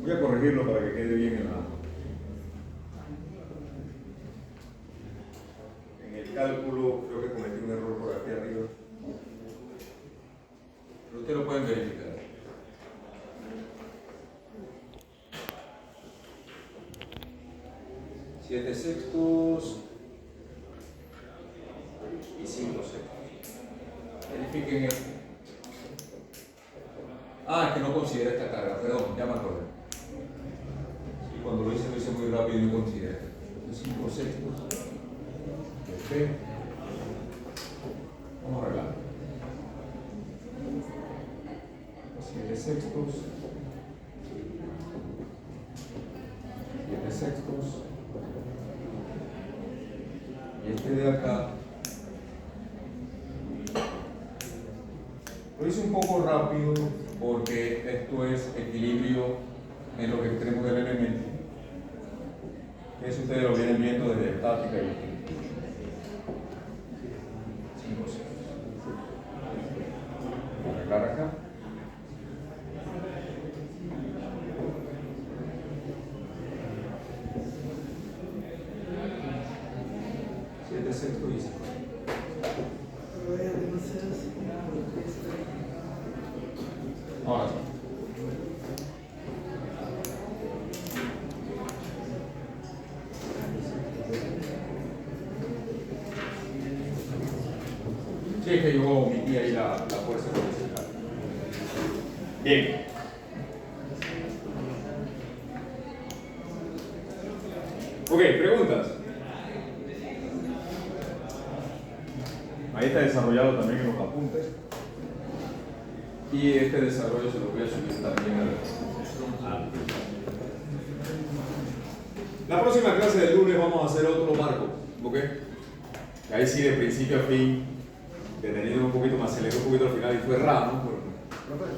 Voy a corregirlo para que quede bien en el cálculo. Creo que cometí un error por aquí arriba. Pero ustedes lo pueden verificar. Siete sextos y 5 sextos. Verifiquen esto. Ah, es que no considera esta carga, perdón, ya me acordé. Y cuando lo hice muy rápido y no consideré. 5 sextos. Este. Vamos a arreglar. 7 sextos. 7 sextos. Y este de acá. Lo hice un poco rápido porque esto es equilibrio en los extremos del elemento. Eso ustedes lo vienen viendo desde estática y 5 sextos. Vamos a arreglar acá. Sexto y 5. Ahora sí. Sí, es que yo omití ahí la fuerza horizontal. Bien. Ok, preguntas. Ahí está desarrollado también en los apuntes. Y este desarrollo se lo voy a subir también al... La próxima clase del lunes vamos a hacer otro marco, ¿ok? Ahí sí, de principio a fin, deteniendo un poquito más, aceleré un poquito al final y fue raro, ¿no?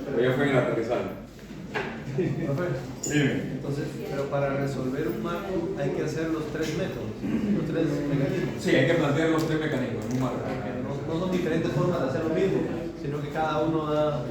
Pero ya fue en el aterrizaje. Dime. Entonces, pero para resolver un marco hay que hacer los 3 métodos, los 3 mecanismos. Sí, hay que plantear los 3 mecanismos en un marco. No son diferentes formas de hacer lo mismo, sino que cada uno da